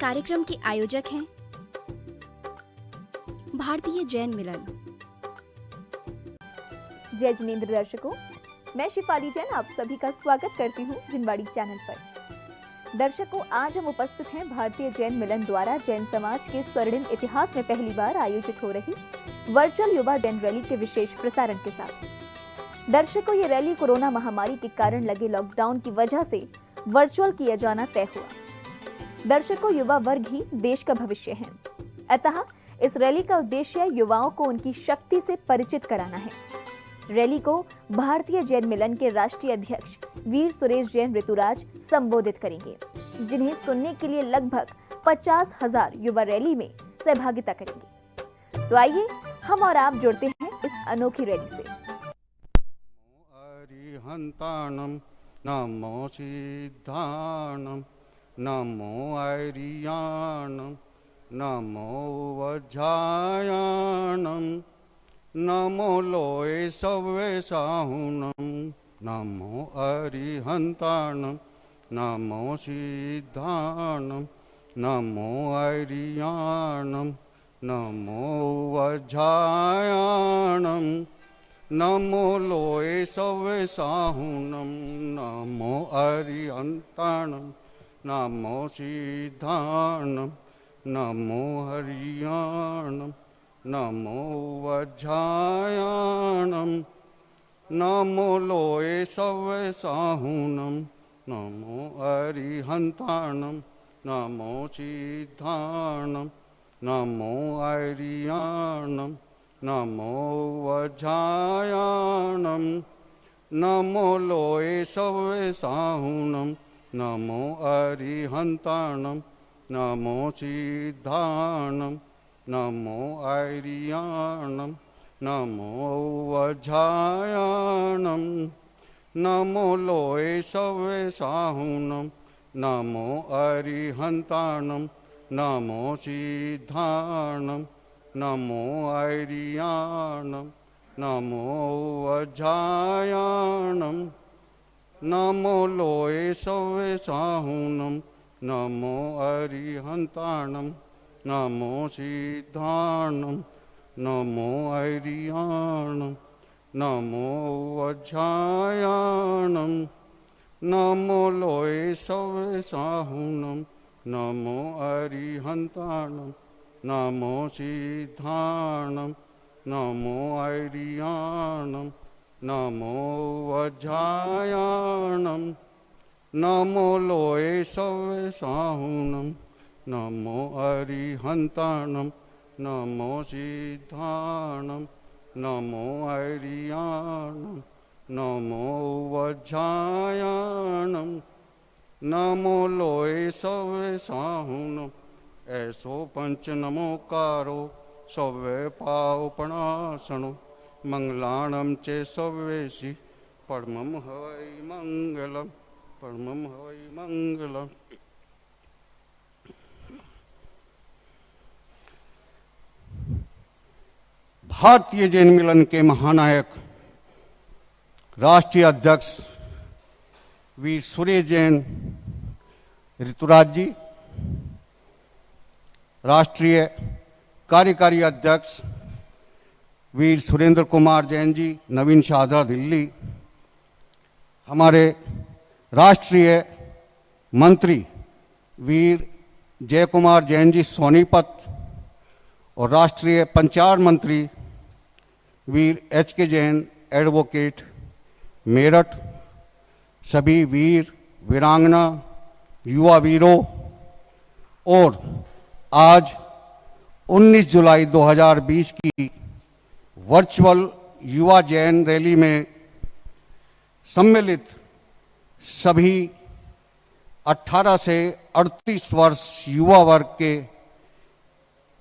कार्यक्रम के आयोजक हैं भारतीय जैन मिलन। जय जिनेंद्र दर्शकों, मैं शिफाली जैन आप सभी का स्वागत करती हूं जिनवाड़ी चैनल पर। दर्शकों, आज हम उपस्थित हैं भारतीय जैन मिलन द्वारा जैन समाज के स्वर्णिम इतिहास में पहली बार आयोजित हो रही वर्चुअल युवा जैन रैली के विशेष प्रसारण के साथ। दर्शकों, ये रैली कोरोना महामारी के कारण लगे लॉकडाउन की वजह से वर्चुअल किया जाना तय हुआ। दर्शकों, युवा वर्ग ही देश का भविष्य है, अतः इस रैली का उद्देश्य युवाओं को उनकी शक्ति से परिचित कराना है। रैली को भारतीय जैन मिलन के राष्ट्रीय अध्यक्ष वीर सुरेश जैन ऋतुराज संबोधित करेंगे, जिन्हें सुनने के लिए लगभग 50,000 युवा रैली में सहभागिता करेंगे। तो आइए हम और आप जुड़ते हैं इस अनोखी रैली से। अरिहंताणं नमो सिद्धाणं नमो आर्याणं नमो वज्रायाणं नमो लोये सव्वे साहुणं नमो अरिहंताणं नमो सिद्धाणं नमो आर्याणं नमो वज्रायाणं नमो लोये सव्वे साहुणं नमो अरिहंताणं नमो सिद्धाणं नमो हरियाणं नमो वज्रायाणं नमो लोये सव्वे साहुणं नमो अरिहंताणं नमो सिद्धाणं नमो आर्याणं नमो वज्रायाणं नमो लोये सव्वे साहुणं नमो अरिहंताणं नमो सिद्धाणं नमो आर्याणं नमो वज्रायाणं नमो लोये सव्वे साहुणं नमो अरिहंताणं नमो सिद्धाणं नमो आर्याणं नमो वज्रायाणं नमो लोये सव्वे साहुणं नमो अरिहंताणं नमो सिद्धाणं नमो आर्याणं नमो वज्रायाणं नमो लोये सव्वे साहुणं नमो अरिहंताणं नमो सिद्धाणं नमो आर्याणं नमो वज्रायाणं नमो लोये सव्वे साहुणं नमो अरिहंताणं नमो सिद्धाणं नमो आर्याणं नमो वज्रायाणं नमो लोये सव्वे साहुणं ऐसो पंच नमोकारो सव्वे पावपणासनो मंगलाणं चे सव्वेसि परमं हवै मंगलम् परमं हवै मंगलम्। भारतीय जैन मिलन के महानायक राष्ट्रीय अध्यक्ष वीर सुरेश जैन ऋतुराज जी, राष्ट्रीय कार्यकारी अध्यक्ष वीर सुरेंद्र कुमार जैन जी नवीन शाहदरा दिल्ली, हमारे राष्ट्रीय मंत्री वीर जय कुमार जैन जी सोनीपत और राष्ट्रीय पंचायत मंत्री वीर HK जैन एडवोकेट मेरठ, सभी वीर वीरांगना युवा वीरों और आज 19 जुलाई 2020 की वर्चुअल युवा जैन रैली में सम्मिलित सभी 18 से 38 वर्ष युवा वर्ग के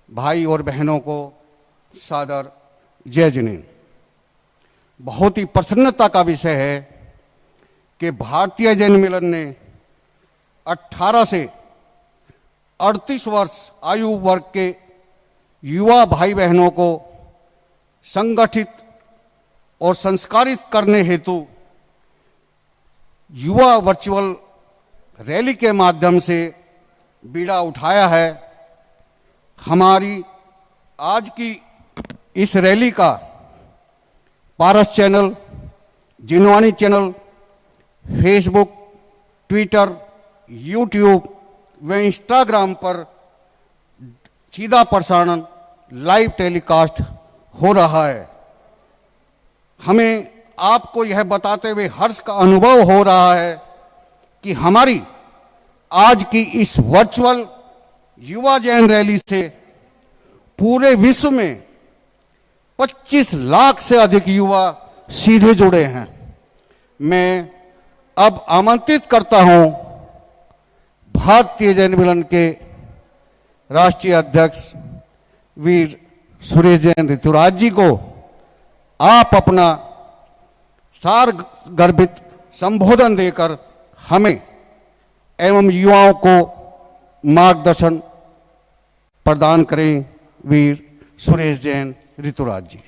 भाई और बहनों को सादर जय जिनेंद्र। बहुत ही प्रसन्नता का विषय है कि भारतीय जैन मिलन ने 18 से 38 वर्ष आयु वर्ग के युवा भाई बहनों को संगठित और संस्कारित करने हेतु युवा वर्चुअल रैली के माध्यम से बीड़ा उठाया है। हमारी आज की इस रैली का Paras channel, Jinvani channel, Facebook, Twitter, YouTube व इंस्टाग्राम पर सीधा प्रसारण लाइव टेलीकास्ट हो रहा है। हमें आपको यह बताते हुए हर्ष का अनुभव हो रहा है कि हमारी आज की इस वर्चुअल युवा जैन रैली से पूरे विश्व में 25 लाख से अधिक युवा सीधे जुड़े हैं। मैं अब आमंत्रित करता हूं भारतीय जैन मिलन के राष्ट्रीय अध्यक्ष वीर सुरेश जैन ऋतुराज जी को आप अपना सार गर्भित संबोधन देकर हमें एवं युवाओं को मार्गदर्शन प्रदान करें। वीर सुरेश जैन ऋतुराज जी।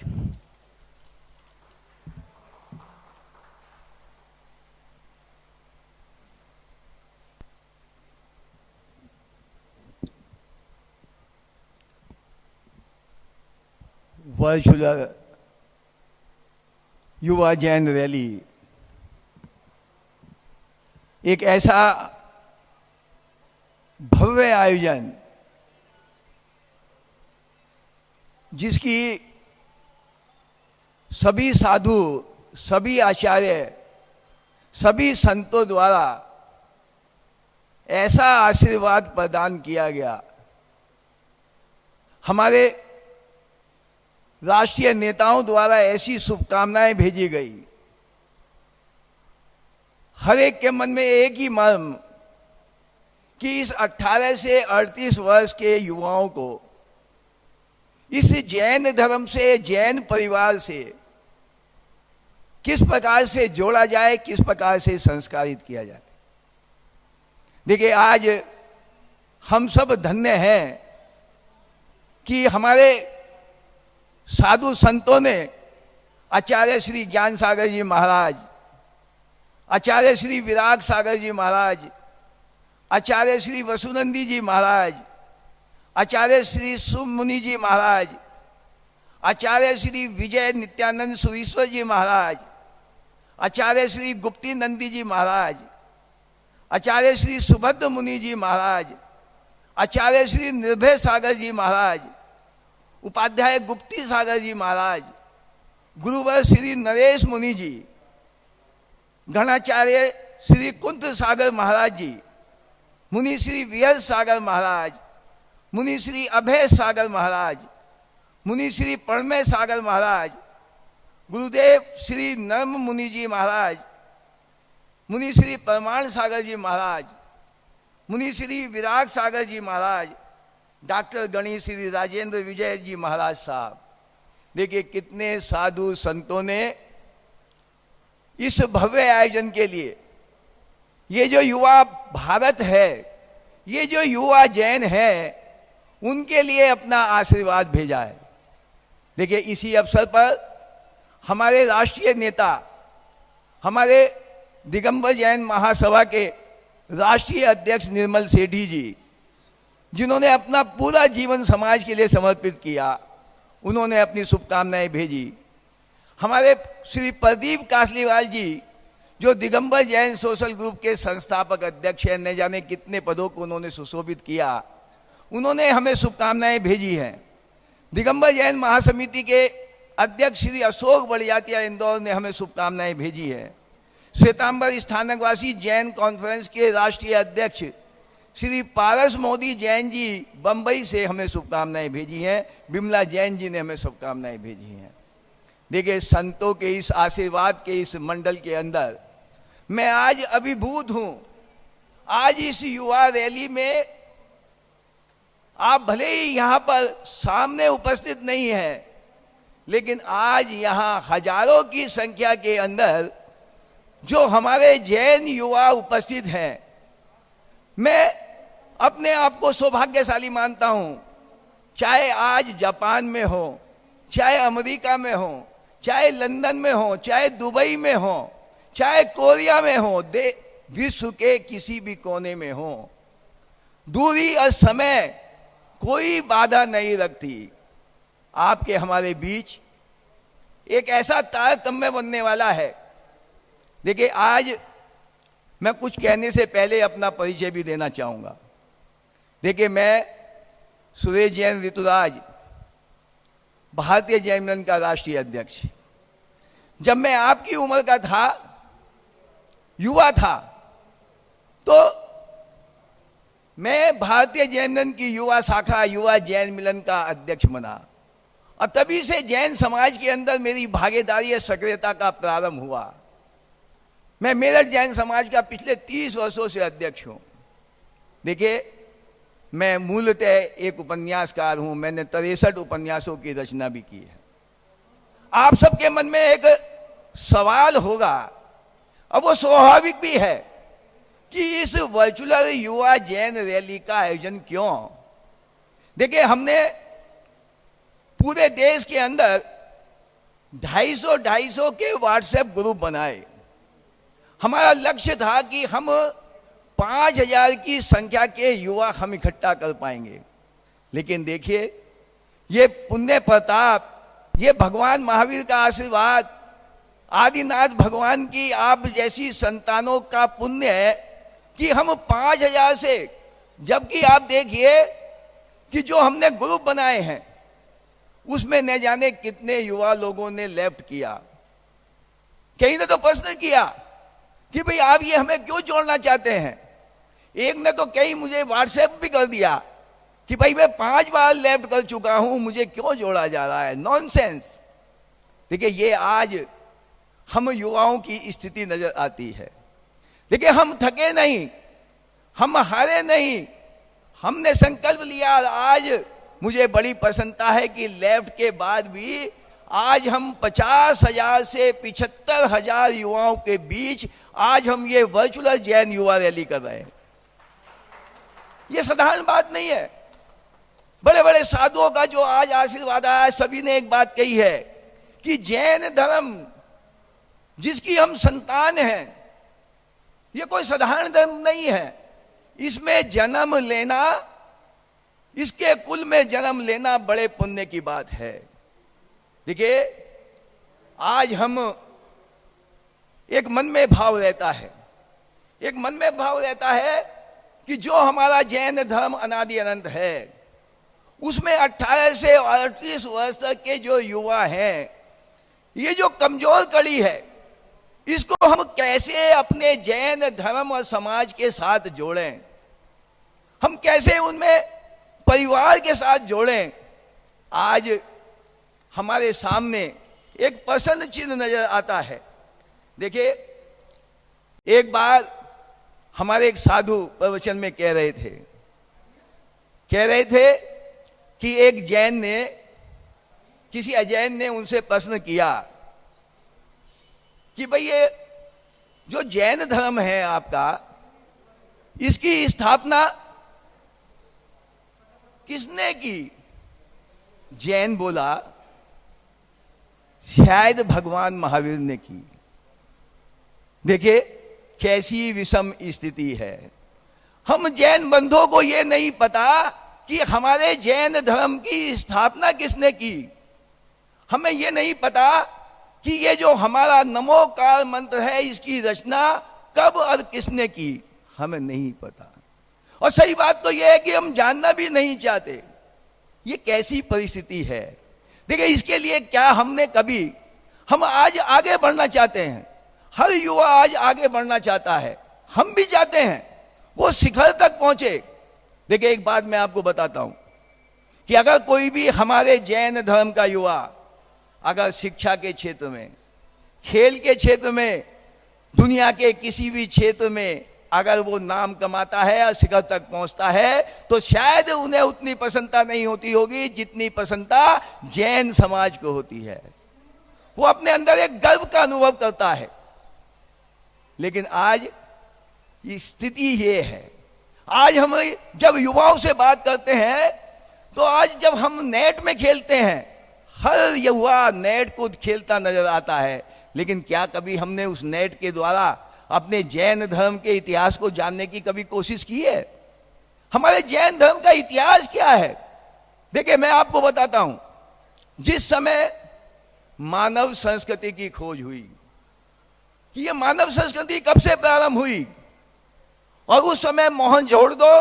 वर्चुअल युवा जैन रैली एक ऐसा भव्य आयोजन जिसकी सभी साधु, सभी आचार्य, सभी संतों द्वारा ऐसा आशीर्वाद प्रदान किया गया। हमारे राष्ट्रीय नेताओं द्वारा ऐसी शुभकामनाएं भेजी गई। हर एक के मन में एक ही मर्म कि इस 18 से 38 वर्ष के युवाओं को इस जैन धर्म से, जैन परिवार से किस प्रकार से जोड़ा जाए, किस प्रकार से संस्कारित किया जाए। देखिए, आज हम सब धन्य हैं कि हमारे साधु संतों ने आचार्य श्री ज्ञान सागर जी महाराज, आचार्य श्री विराग सागर जी महाराज, आचार्य श्री वसुनंदी जी महाराज, आचार्य श्री सुमुनि जी महाराज, आचार्य श्री विजय नित्यानंद सुरीश्वर जी महाराज, आचार्य श्री गुप्ती नंदी जी महाराज, आचार्य श्री सुभद्र मुनि जी महाराज, आचार्य श्री निर्भय सागर जी महाराज, उपाध्याय गुप्ती सागर जी महाराज, गुरुवर श्री नरेश मुनि जी, गणाचार्य श्री कुंत सागर महाराज जी, मुनि श्री विहर सागर महाराज, मुनि श्री अभय सागर महाराज, मुनि श्री प्रणमय सागर महाराज, गुरुदेव श्री नर्म मुनि जी महाराज, मुनि श्री परमाण सागर जी महाराज, मुनि श्री विराग सागर जी महाराज, डॉक्टर गणेश श्री राजेंद्र विजय जी महाराज साहब। देखिए, कितने साधु संतों ने इस भव्य आयोजन के लिए, ये जो युवा भारत है, ये जो युवा जैन है, उनके लिए अपना आशीर्वाद भेजा है। देखिए, इसी अवसर पर हमारे राष्ट्रीय नेता, हमारे दिगंबर जैन महासभा के राष्ट्रीय अध्यक्ष निर्मल सेठी जी, जिन्होंने अपना पूरा जीवन समाज के लिए समर्पित किया, उन्होंने अपनी शुभकामनाएं भेजी। हमारे श्री प्रदीप कासलीवाल जी, जो दिगंबर जैन सोशल ग्रुप के संस्थापक अध्यक्ष हैं, न जाने कितने पदों को उन्होंने सुशोभित किया, उन्होंने हमें शुभकामनाएं भेजी हैं। दिगंबर जैन महासमिति के अध्यक्ष श्री अशोक बड़ियातिया इंदौर ने हमें शुभकामनाएं भेजी है। श्वेतांबर स्थानकवासी जैन कॉन्फ्रेंस के राष्ट्रीय अध्यक्ष श्री पारस मोदी जैन जी बंबई से हमें शुभकामनाएं भेजी हैं। बिमला जैन जी ने हमें शुभकामनाएं भेजी हैं। देखिए, संतों के इस आशीर्वाद के इस मंडल के अंदर मैं आज अभिभूत हूं। आज इस युवा रैली में आप भले ही यहां पर सामने उपस्थित नहीं हैं, लेकिन आज यहां हजारों की संख्या के अंदर जो हमारे जैन युवा उपस्थित हैं, मैं अपने आप को सौभाग्यशाली मानता हूं। चाहे आज जापान में हो, चाहे अमेरिका में हो, चाहे लंदन में हो, चाहे दुबई में हो, चाहे कोरिया में हो, विश्व के किसी भी कोने में हो, दूरी और समय कोई बाधा नहीं रखती। आपके हमारे बीच एक ऐसा तारतम्य बनने वाला है। देखिए, आज मैं कुछ कहने से पहले अपना परिचय भी देना चाहूंगा। देखिए, मैं सुरेश जैन ऋतुराज, भारतीय जैन मिलन का राष्ट्रीय अध्यक्ष। जब मैं आपकी उम्र का था, युवा था, तो मैं भारतीय जैन मिलन की युवा शाखा, युवा जैन मिलन का अध्यक्ष बना, और तभी से जैन समाज के अंदर मेरी भागीदारी और सक्रियता का प्रारंभ हुआ। मैं मेरठ जैन समाज का पिछले 30 वर्षों से अध्यक्ष हूं। देखिए, मैं मूलतः एक उपन्यासकार हूं। मैंने 63 उपन्यासों की रचना भी की है। आप सबके मन में एक सवाल होगा, और वो स्वाभाविक भी है, कि इस वर्चुअल युवा जैन रैली का आयोजन क्यों। देखिए, हमने पूरे देश के अंदर 250 के व्हाट्सएप ग्रुप बनाए। हमारा लक्ष्य था कि हम 5000 की संख्या के युवा हम इकट्ठा कर पाएंगे। लेकिन देखिए, ये पुण्य प्रताप, ये भगवान महावीर का आशीर्वाद, आदिनाथ भगवान की आप जैसी संतानों का पुण्य है कि हम 5000 से, जबकि आप देखिए कि जो हमने ग्रुप बनाए हैं उसमें न जाने कितने युवा लोगों ने लेफ्ट किया। कई ने तो प्रश्न किया कि भाई आप ये हमें क्यों जोड़ना चाहते हैं। एक ने तो कई मुझे व्हाट्सएप भी कर दिया कि भाई मैं 5 बार लेफ्ट कर चुका हूं, मुझे क्यों जोड़ा जा रहा है। नॉनसेंस। देखिए, ये आज हम युवाओं की स्थिति नजर आती है। देखिए, हम थके नहीं, हम हारे नहीं, हमने संकल्प लिया। आज मुझे बड़ी प्रसन्नता है कि लेफ्ट के बाद भी आज हम 50,000 से 75,000 युवाओं के बीच आज हम ये वर्चुअल जैन युवा रैली कर रहे हैं। ये साधारण बात नहीं है। बड़े बड़े साधुओं का जो आज आशीर्वाद आया, सभी ने एक बात कही है कि जैन धर्म जिसकी हम संतान हैं, ये कोई साधारण धर्म नहीं है। इसमें जन्म लेना, इसके कुल में जन्म लेना बड़े पुण्य की बात है। देखिए, आज हम एक मन में भाव रहता है, एक मन में भाव रहता है कि जो हमारा जैन धर्म अनादि अनंत है, उसमें 18 से 38 वर्ष तक के जो युवा हैं, ये जो कमजोर कड़ी है, इसको हम कैसे अपने जैन धर्म और समाज के साथ जोड़ें, हम कैसे उनमें परिवार के साथ जोड़ें। आज हमारे सामने एक प्रसन्न चिन्ह नजर आता है। देखिए, एक बार हमारे एक साधु प्रवचन में कह रहे थे कि एक जैन ने, किसी अजैन ने उनसे प्रश्न किया कि भाई ये जो जैन धर्म है आपका, इसकी स्थापना किसने की। जैन बोला, शायद भगवान महावीर ने की। देखिए, कैसी विषम स्थिति है। हम जैन बंधुओं को यह नहीं पता कि हमारे जैन धर्म की स्थापना किसने की। हमें यह नहीं पता कि ये जो हमारा नमोकार मंत्र है, इसकी रचना कब और किसने की, हमें नहीं पता। और सही बात तो यह है कि हम जानना भी नहीं चाहते। ये कैसी परिस्थिति है। देखिए, इसके लिए क्या हमने कभी, हम आज आगे बढ़ना चाहते हैं, हर युवा आज आगे बढ़ना चाहता है, हम भी चाहते हैं वो शिखर तक पहुंचे। देखिए, एक बात मैं आपको बताता हूं कि अगर कोई भी हमारे जैन धर्म का युवा अगर शिक्षा के क्षेत्र में, खेल के क्षेत्र में, दुनिया के किसी भी क्षेत्र में अगर वो नाम कमाता है और शिखर तक पहुंचता है, तो शायद उन्हें उतनी प्रसन्नता नहीं होती होगी जितनी प्रसन्नता जैन समाज को होती है। वो अपने अंदर एक गर्व का अनुभव करता है। लेकिन आज ये स्थिति ये है। आज हम जब युवाओं से बात करते हैं, तो आज जब हम नेट में खेलते हैं, हर युवा नेट को खेलता नजर आता है। लेकिन क्या कभी हमने उस नेट के द्वारा अपने जैन धर्म के इतिहास को जानने की कभी कोशिश की है? हमारे जैन धर्म का इतिहास क्या है? देखिए, मैं आपको बताता हूं, जिस समय मानव संस्कृति की खोज हुई, कि ये मानव संस्कृति कब से प्रारंभ हुई, और उस समय मोहनजोदड़ो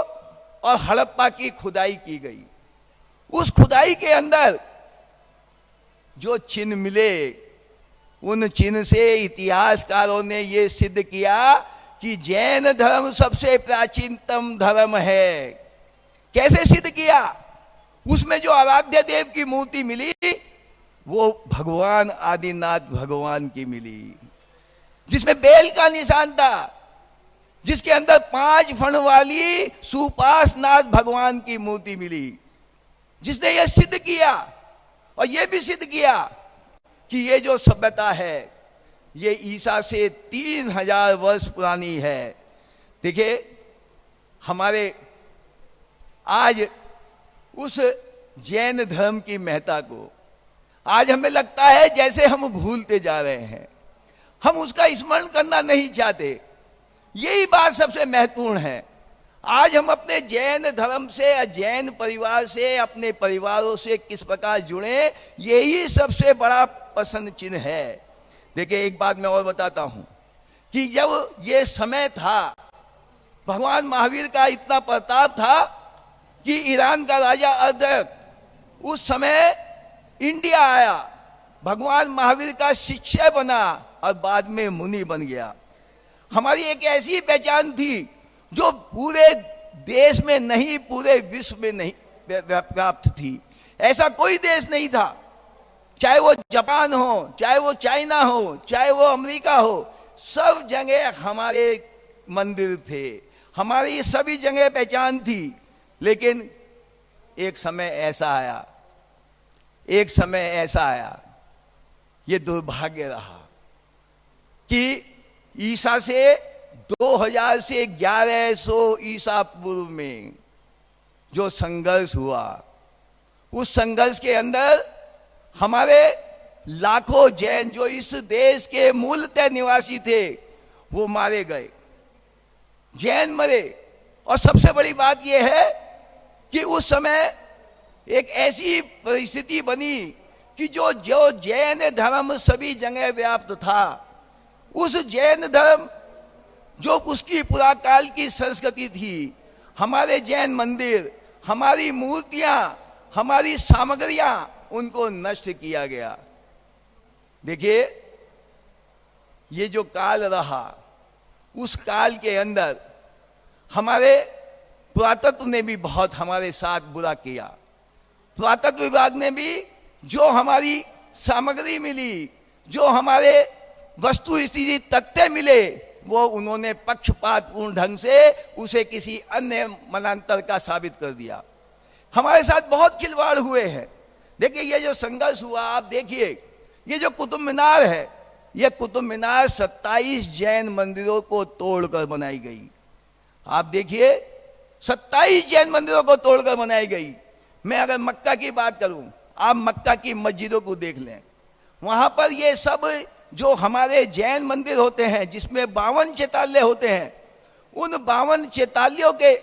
और हड़प्पा की खुदाई की गई। उस खुदाई के अंदर जो चिन्ह मिले, उन चिन्ह से इतिहासकारों ने यह सिद्ध किया कि जैन धर्म सबसे प्राचीनतम धर्म है। कैसे सिद्ध किया? उसमें जो आराध्य देव की मूर्ति मिली, वो भगवान आदिनाथ भगवान की मिली, जिसमें बेल का निशान था, जिसके अंदर 5 फण वाली सुपासनाथ भगवान की मूर्ति मिली, जिसने यह सिद्ध किया और यह भी सिद्ध किया कि ये जो सभ्यता है ये ईसा से 3000 वर्ष पुरानी है। देखिए, हमारे आज उस जैन धर्म की महत्ता को आज हमें लगता है जैसे हम भूलते जा रहे हैं, हम उसका स्मरण करना नहीं चाहते। यही बात सबसे महत्वपूर्ण है। आज हम अपने जैन धर्म से या जैन परिवार से, अपने परिवारों से किस प्रकार जुड़े, यही सबसे बड़ा पसंद चिन्ह है। देखिए, एक बात मैं और बताता हूं कि जब ये समय था, भगवान महावीर का इतना प्रताप था कि ईरान का राजा अर्धक उस समय इंडिया आया, भगवान महावीर का शिष्य बना और बाद में मुनि बन गया। हमारी एक ऐसी पहचान थी जो पूरे देश में नहीं, पूरे विश्व में नहीं व्याप्त थी। ऐसा कोई देश नहीं था, चाहे वो जापान हो, चाहे वो चाइना हो, चाहे वो अमेरिका हो, सब जगह हमारे मंदिर थे, हमारी सभी जगह पहचान थी। लेकिन एक समय ऐसा आया, ये दुर्भाग्य रहा कि ईसा से 2000 से 1100 ईसा पूर्व में जो संघर्ष हुआ, उस संघर्ष के अंदर हमारे लाखों जैन जो इस देश के मूलतः निवासी थे, वो मारे गए, जैन मरे। और सबसे बड़ी बात यह है कि उस समय एक ऐसी परिस्थिति बनी कि जो जैन धर्म सभी जगह व्याप्त था, उस जैन धर्म जो उसकी पुराकाल की संस्कृति थी, हमारे जैन मंदिर, हमारी मूर्तियां, हमारी सामग्रियां, उनको नष्ट किया गया। देखिए, ये जो काल रहा, उस काल के अंदर हमारे पुरातत्व ने भी बहुत हमारे साथ बुरा किया। पुरातत्व विभाग ने भी जो हमारी सामग्री मिली, जो हमारे वस्तु स्थिति तथ्य मिले, वो उन्होंने पक्षपातपूर्ण ढंग से उसे किसी अन्य मनांतर का साबित कर दिया। हमारे साथ बहुत खिलवाड़ हुए हैं। देखिए, ये जो संघर्ष हुआ, आप देखिए, ये जो कुतुब मीनार है, ये कुतुब मीनार 27 जैन मंदिरों को तोड़कर बनाई गई। आप देखिए, 27 जैन मंदिरों को तोड़कर बनाई गई। मैं अगर मक्का की बात करूं, आप मक्का की मस्जिदों को देख लें, वहां पर ये सब जो हमारे जैन मंदिर होते हैं, जिसमें 52 चैताल्य होते हैं, उन 52 चैताल्यों के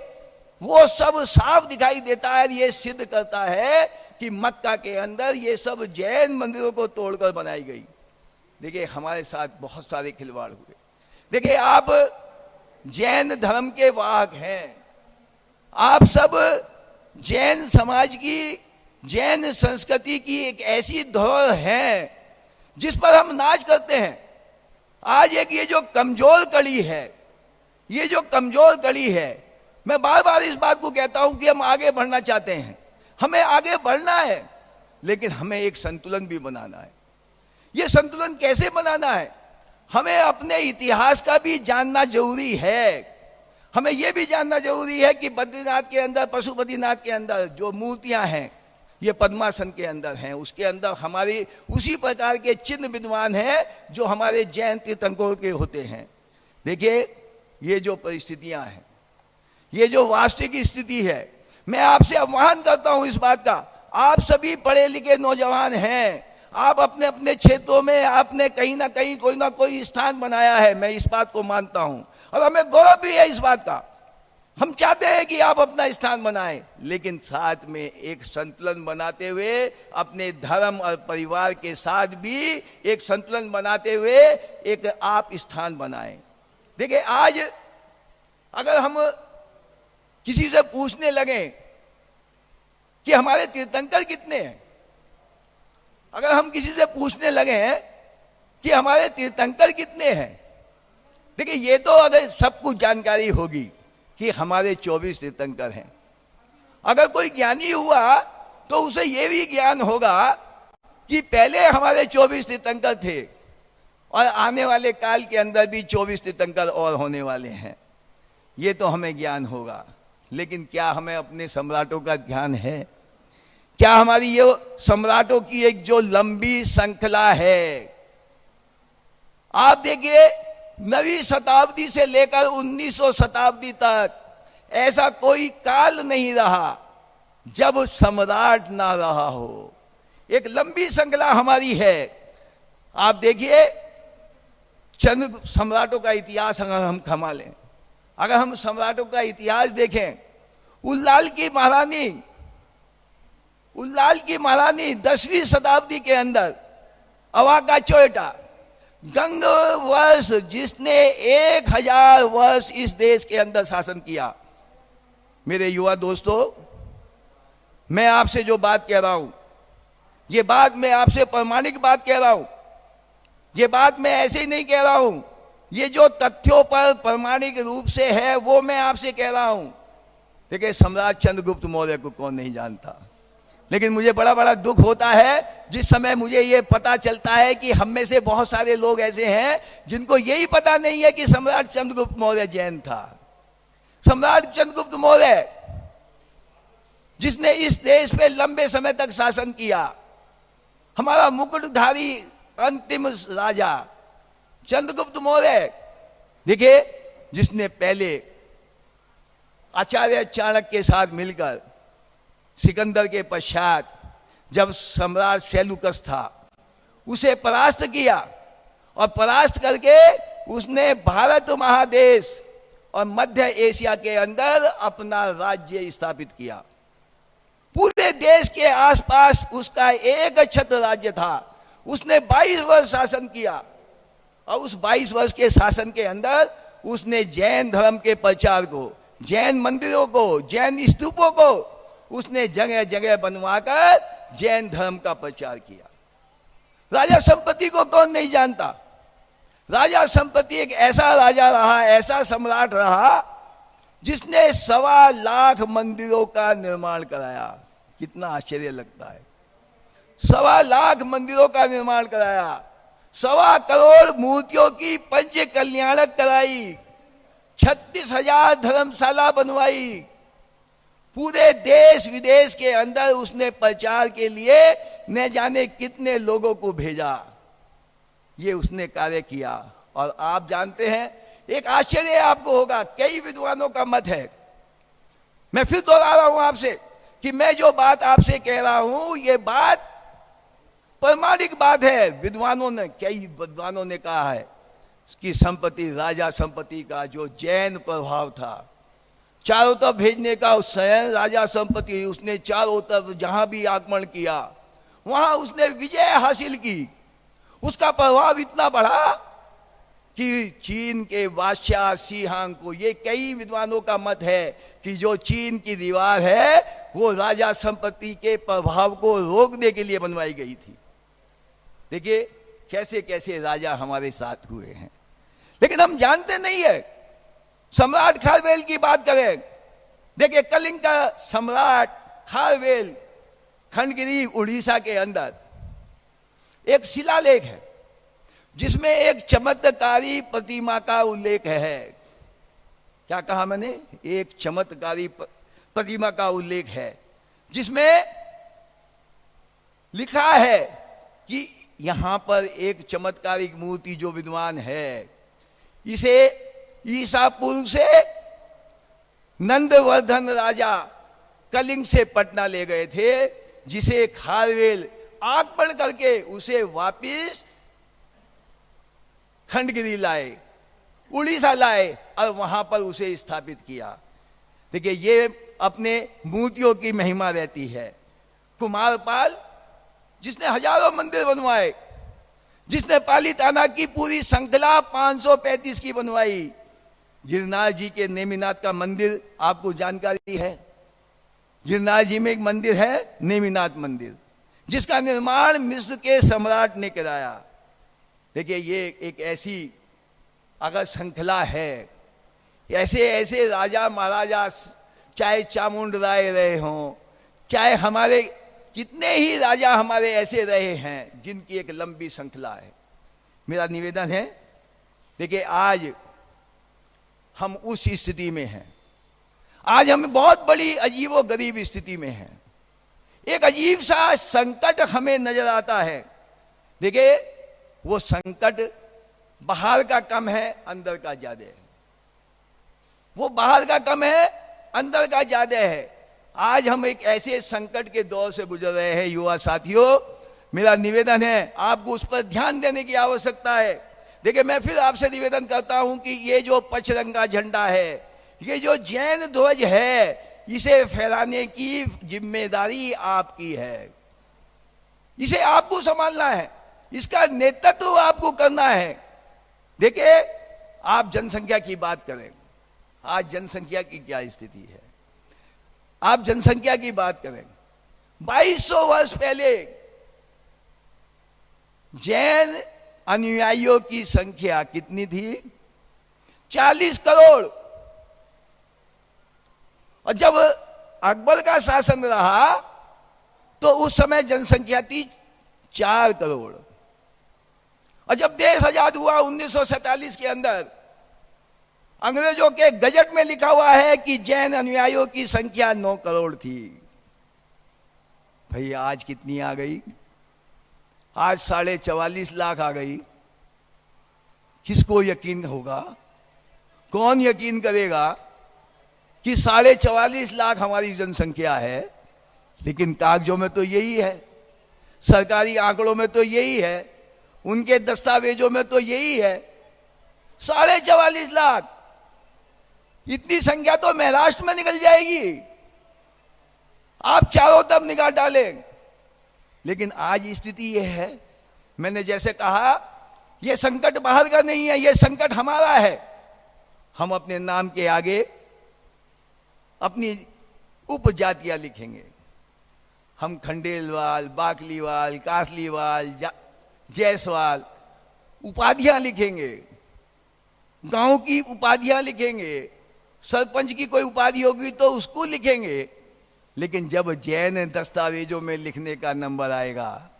वो सब साफ दिखाई देता है। ये सिद्ध करता है कि मक्का के अंदर ये सब जैन मंदिरों को तोड़कर बनाई गई। देखिए, हमारे साथ बहुत सारे खिलवाड़ हुए। देखिए, आप जैन धर्म के वाहक हैं, आप सब जैन समाज की, जैन संस्कृति की एक ऐसी धरोहर है जिस पर हम नाच करते हैं। आज एक ये जो कमजोर कड़ी है, ये जो कमजोर कड़ी है, मैं बार बार इस बात को कहता हूं कि हम आगे बढ़ना चाहते हैं, हमें आगे बढ़ना है, लेकिन हमें एक संतुलन भी बनाना है। ये संतुलन कैसे बनाना है? हमें अपने इतिहास का भी जानना जरूरी है। हमें यह भी जानना जरूरी है कि बद्रीनाथ के अंदर, पशुपतिनाथ के अंदर जो मूर्तियां हैं, ये पद्मासन के अंदर हैं, उसके अंदर हमारी उसी प्रकार के चिन्ह विद्वान हैं जो हमारे जैन तीर्थंकरों के होते हैं। देखिए, ये जो परिस्थितियां हैं, ये जो वास्तविक स्थिति है, मैं आपसे आह्वान करता हूं इस बात का, आप सभी पढ़े लिखे नौजवान हैं, आप अपने अपने क्षेत्रों में आपने कहीं ना कहीं कोई ना कोई स्थान बनाया है, मैं इस बात को मानता हूं, और हमें गौरव भी है इस बात का हम चाहते हैं कि आप अपना स्थान बनाएं, लेकिन साथ में एक संतुलन बनाते हुए अपने धर्म और परिवार के साथ भी एक संतुलन बनाते हुए एक आप स्थान बनाएं। देखिए, आज अगर हम किसी से पूछने लगे कि हमारे तीर्थंकर कितने हैं, अगर हम किसी से पूछने लगे कि हमारे तीर्थंकर कितने हैं, देखिए ये तो अगर सब कुछ जानकारी होगी कि हमारे 24 तीर्थंकर हैं। अगर कोई ज्ञानी हुआ तो उसे यह भी ज्ञान होगा कि पहले हमारे 24 तीर्थंकर थे और आने वाले काल के अंदर भी 24 तीर्थंकर और होने वाले हैं। ये तो हमें ज्ञान होगा, लेकिन क्या हमें अपने सम्राटों का ध्यान है? क्या हमारी ये सम्राटों की एक जो लंबी श्रृंखला है, आप देखिए 9वीं शताब्दी से लेकर 1900 शताब्दी तक ऐसा कोई काल नहीं रहा जब सम्राट ना रहा हो। एक लंबी श्रृंखला हमारी है। आप देखिए, चंद सम्राटों का इतिहास अगर हम थमा लें, अगर हम सम्राटों का इतिहास देखें, उल्लाल की महारानी 10वीं शताब्दी के अंदर, अवाका चोएटा गंग वर्ष, जिसने 1000 वर्ष इस देश के अंदर शासन किया। मेरे युवा दोस्तों, मैं आपसे जो बात कह रहा हूं, ये बात मैं आपसे प्रामाणिक बात कह रहा हूं। ये बात मैं ऐसे ही नहीं कह रहा हूं, ये जो तथ्यों पर प्रामाणिक रूप से है वो मैं आपसे कह रहा हूं। देखिए, सम्राट चंद्रगुप्त मौर्य को कौन नहीं जानता, लेकिन मुझे बड़ा बड़ा दुख होता है जिस समय मुझे ये पता चलता है कि हम में से बहुत सारे लोग ऐसे हैं जिनको यही पता नहीं है कि सम्राट चंद्रगुप्त मौर्य जैन था। सम्राट चंद्रगुप्त मौर्य, जिसने इस देश पे लंबे समय तक शासन किया, हमारा मुकुटधारी अंतिम राजा चंद्रगुप्त मौर्य, देखिए, जिसने पहले आचार्य चाणक्य के साथ मिलकर सिकंदर के पश्चात जब सम्राट सेल्यूकस था उसे परास्त किया, और परास्त करके उसने भारत महादेश और मध्य एशिया के अंदर अपना राज्य स्थापित किया। पूरे देश के आसपास उसका एक छत्र राज्य था। उसने 22 वर्ष शासन किया, और उस 22 वर्ष के शासन के अंदर उसने जैन धर्म के प्रचार को, जैन मंदिरों को, जैन स्तूपों को उसने जगह जगह बनवाकर जैन धर्म का प्रचार किया। राजा संपत्ति को कौन नहीं जानता? राजा संपत्ति एक ऐसा राजा रहा, ऐसा सम्राट रहा, जिसने 1.25 लाख मंदिरों का निर्माण कराया। कितना आश्चर्य लगता है, 1.25 लाख मंदिरों का निर्माण कराया, 1.25 करोड़ मूर्तियों की पंच कल्याणक कराई, 36,000 धर्मशाला बनवाई, पूरे देश विदेश के अंदर उसने प्रचार के लिए न जाने कितने लोगों को भेजा। ये उसने कार्य किया। और आप जानते हैं, एक आश्चर्य आपको होगा, कई विद्वानों का मत है, मैं फिर दोहरा रहा हूं आपसे, कि मैं जो बात आपसे कह रहा हूं ये बात प्रामाणिक बात है। कई विद्वानों ने कहा है कि संपत्ति, राजा संपत्ति का जो जैन प्रभाव था, चारों तरफ भेजने का स्वयं राजा संपत्ति, उसने चारों तरफ जहां भी आक्रमण किया वहां उसने विजय हासिल की। उसका प्रभाव इतना बढ़ा कि चीन के बादशाह शी हांग को, ये कई विद्वानों का मत है कि जो चीन की दीवार है वो राजा संपत्ति के प्रभाव को रोकने के लिए बनवाई गई थी। देखिए कैसे कैसे राजा हमारे साथ हुए हैं, लेकिन हम जानते नहीं है। सम्राट खारवेल की बात करें, देखिए कलिंग का सम्राट खारवेल खंडगिरी उड़ीसा के अंदर एक शिलालेख है जिसमें एक चमत्कारी प्रतिमा का उल्लेख है। क्या कहा मैंने? एक चमत्कारी प्रतिमा का उल्लेख है जिसमें लिखा है कि यहां पर एक चमत्कारिक मूर्ति जो विद्वान है, इसे ईसा पूर्व से नंदवर्धन राजा कलिंग से पटना ले गए थे, जिसे खारवेल आक्रमण करके उसे वापिस खंडगिरी लाए, उड़ीसा लाए और वहां पर उसे स्थापित किया। देखिए ये अपने मूर्तियों की महिमा रहती है। कुमारपाल जिसने हजारों मंदिर बनवाए, जिसने पालीताना की पूरी श्रृंखला 535 की बनवाई। गिरनार जी के नेमिनाथ का मंदिर आपको जानकारी है। गिरनार जी में एक मंदिर है नेमिनाथ मंदिर, जिसका निर्माण मिस्र के सम्राट ने कराया। देखिए ये एक ऐसी अगर श्रृंखला है, ऐसे ऐसे राजा महाराजा, चाहे चामुंड राय रहे हों, चाहे हमारे कितने ही राजा हमारे ऐसे रहे हैं जिनकी एक लंबी श्रृंखला है। मेरा निवेदन है, देखिए आज हम उस स्थिति में हैं। आज हम बहुत बड़ी अजीबो गरीब स्थिति में हैं। एक अजीब सा संकट हमें नजर आता है। देखिए वो संकट बाहर का कम है, अंदर का ज्यादा है। वो बाहर का कम है, अंदर का ज्यादा है। आज हम एक ऐसे संकट के दौर से गुजर रहे हैं। युवा साथियों, मेरा निवेदन है आपको उस पर ध्यान देने की आवश्यकता है। देखिए मैं फिर आपसे निवेदन करता हूं कि ये जो पचरंगा झंडा है, ये जो जैन ध्वज है, इसे फहराने की जिम्मेदारी आपकी है। इसे आपको संभालना है, इसका नेतृत्व आपको करना है। देखिए आप जनसंख्या की बात करें, आज जनसंख्या की क्या स्थिति है। आप जनसंख्या की बात करें, 2200 वर्ष पहले जैन अनुयायियों की संख्या कितनी थी? 40 करोड़। और जब अकबर का शासन रहा तो उस समय जनसंख्या थी 4 करोड़। और जब देश आजाद हुआ 1947 के अंदर, अंग्रेजों के गजट में लिखा हुआ है कि जैन अनुयायियों की संख्या 9 करोड़ थी। भैया आज कितनी आ गई? आज 44.5 लाख आ गई। किसको यकीन होगा? कौन यकीन करेगा कि 44.5 लाख हमारी जनसंख्या है? लेकिन कागजों में तो यही है, सरकारी आंकड़ों में तो यही है, उनके दस्तावेजों में तो यही है। 44.5 लाख, इतनी संख्या तो महाराष्ट्र में निकल जाएगी। आप चारों तरफ निगाह डालें। लेकिन आज स्थिति यह है, मैंने जैसे कहा, यह संकट बाहर का नहीं है, यह संकट हमारा है। हम अपने नाम के आगे अपनी उपजातियां लिखेंगे। हम खंडेलवाल, बाकलीवाल, कासलीवाल, जायसवाल उपाधियां लिखेंगे, गांव की उपाधियां लिखेंगे, सरपंच की कोई उपाधि होगी तो उसको लिखेंगे। लेकिन जब जैन दस्तावेजों में लिखने का नंबर आएगा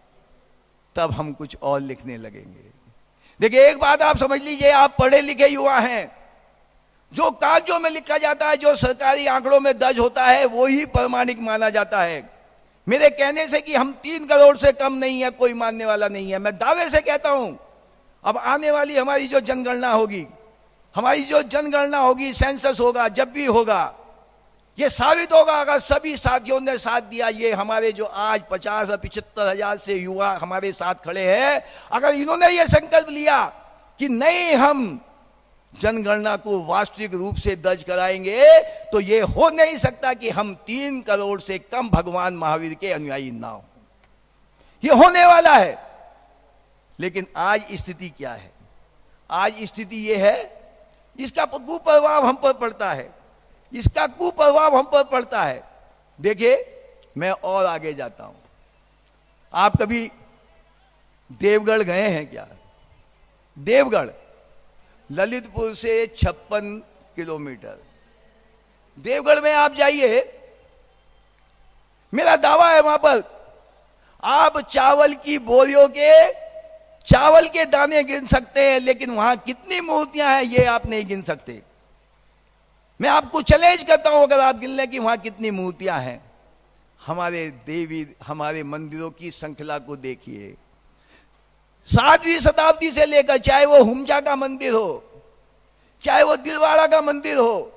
तब हम कुछ और लिखने लगेंगे। देखिए एक बात आप समझ लीजिए, आप पढ़े लिखे युवा हैं। जो कागजों में लिखा जाता है, जो सरकारी आंकड़ों में दर्ज होता है, वो ही प्रमाणिक माना जाता है। मेरे कहने से कि हम 3 करोड़ से कम नहीं है, कोई मानने वाला नहीं है। मैं दावे से कहता हूं, अब आने वाली हमारी जो जनगणना होगी, सेंसस होगा, जब भी होगा, ये साबित होगा अगर सभी साथियों ने साथ दिया। ये हमारे जो आज 50 और 75 हजार से युवा हमारे साथ खड़े हैं, अगर इन्होंने ये संकल्प लिया कि नहीं हम जनगणना को वास्तविक रूप से दर्ज कराएंगे, तो ये हो नहीं सकता कि हम 3 करोड़ से कम भगवान महावीर के अनुयायी ना हो। ये होने वाला है। लेकिन आज स्थिति क्या है? आज स्थिति यह है, इसका कुप्रभाव हम पर पड़ता है, इसका कुप्रभाव हम पर पड़ता है। देखिए मैं और आगे जाता हूं। आप कभी देवगढ़ गए हैं क्या? देवगढ़ ललितपुर से 56 किलोमीटर। देवगढ़ में आप जाइए, मेरा दावा है वहां पर आप चावल की बोरियों के चावल के दाने गिन सकते हैं, लेकिन वहां कितनी मूर्तियां हैं ये आप नहीं गिन सकते। मैं आपको चैलेंज करता हूं, अगर आप गिन लें कि वहां कितनी मूर्तियां हैं। हमारे देवी, हमारे मंदिरों की श्रृंखला को देखिए। 7वीं शताब्दी से लेकर, चाहे वो हुमजा का मंदिर हो, चाहे वो दिलवाड़ा का मंदिर हो,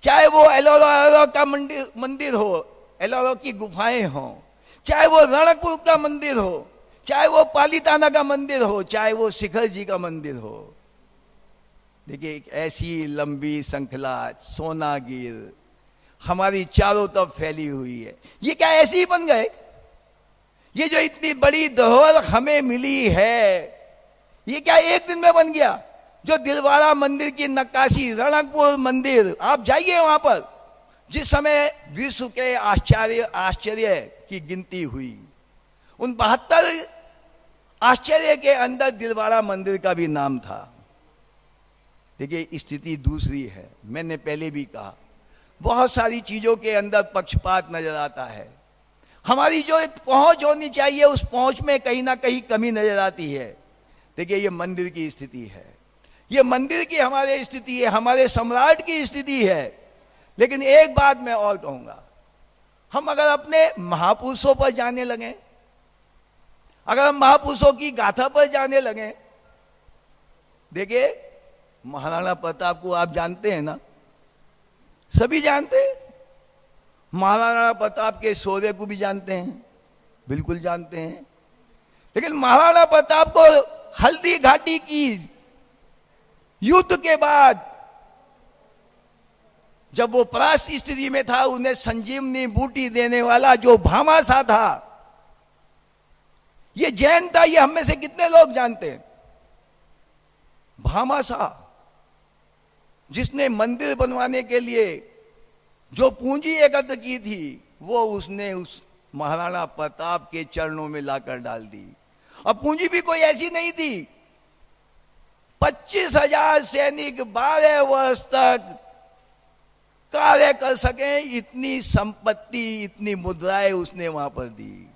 चाहे वो एलोरा का मंदिर हो, एलोरा की गुफाएं हो, चाहे वो रणकपुर का मंदिर हो, चाहे वो पालीताना का मंदिर हो, चाहे वो शिखर जी का मंदिर हो। देखिए एक ऐसी लंबी श्रृंखला, सोनागिर, हमारी चारों तरफ फैली हुई है। ये क्या ऐसे ही बन गए? ये जो इतनी बड़ी धरोहर हमें मिली है, ये क्या एक दिन में बन गया? जो दिलवाड़ा मंदिर की नक्काशी, रणकपुर मंदिर, आप जाइए वहां पर, जिस समय विश्व के आश्चर्य की गिनती हुई, उन 72 आश्चर्य के अंदर दिलवाड़ा मंदिर का भी नाम था। देखिए स्थिति दूसरी है। मैंने पहले भी कहा, बहुत सारी चीजों के अंदर पक्षपात नजर आता है। हमारी जो एक पहुंच होनी चाहिए, उस पहुंच में कहीं ना कहीं कमी नजर आती है। देखिए ये मंदिर की स्थिति है, ये मंदिर की हमारे स्थिति है, हमारे सम्राट की स्थिति है। लेकिन एक बात मैं और कहूंगा, हम अगर अपने महापुरुषों पर जाने लगे, अगर हम महापुरुषों की गाथा पर जाने लगे, देखिए महाराणा प्रताप को आप जानते हैं ना, सभी जानते हैं। महाराणा प्रताप के शौर्य को भी जानते हैं, बिल्कुल जानते हैं। लेकिन महाराणा प्रताप को हल्दी घाटी की युद्ध के बाद जब वो परास्त स्थिति में था, उन्हें संजीवनी बूटी देने वाला जो भामाशाह था, ये जैन था। ये हम में से कितने लोग जानते हैं? भामाशाह, जिसने मंदिर बनवाने के लिए जो पूंजी एकत्र की थी, वो उसने उस महाराणा प्रताप के चरणों में लाकर डाल दी। अब पूंजी भी कोई ऐसी नहीं थी। 25,000 सैनिक 12 वर्ष तक कार्य कर सके, इतनी संपत्ति, इतनी मुद्राएं उसने वहां पर दी।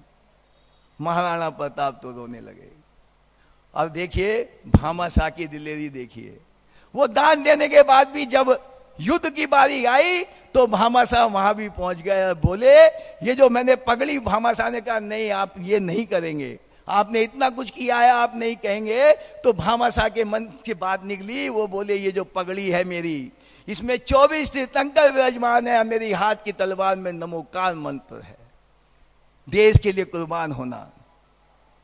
महाराणा प्रताप तो रोने लगे। अब देखिए भामाशाह की दिलेरी देखिए। वो दान देने के बाद भी जब युद्ध की बारी आई तो भामाशाह वहां भी पहुंच गए और बोले, ये जो मैंने पगड़ी, भामाशाह ने कहा नहीं आप ये नहीं करेंगे, आपने इतना कुछ किया है, आप नहीं कहेंगे। तो भामाशाह के मन की बात निकली, वो बोले ये जो पगड़ी है मेरी, इसमें 24 तीर्थंकर विराजमान है, मेरी हाथ की तलवार में नमोकार मंत्र है। देश के लिए कुर्बान होना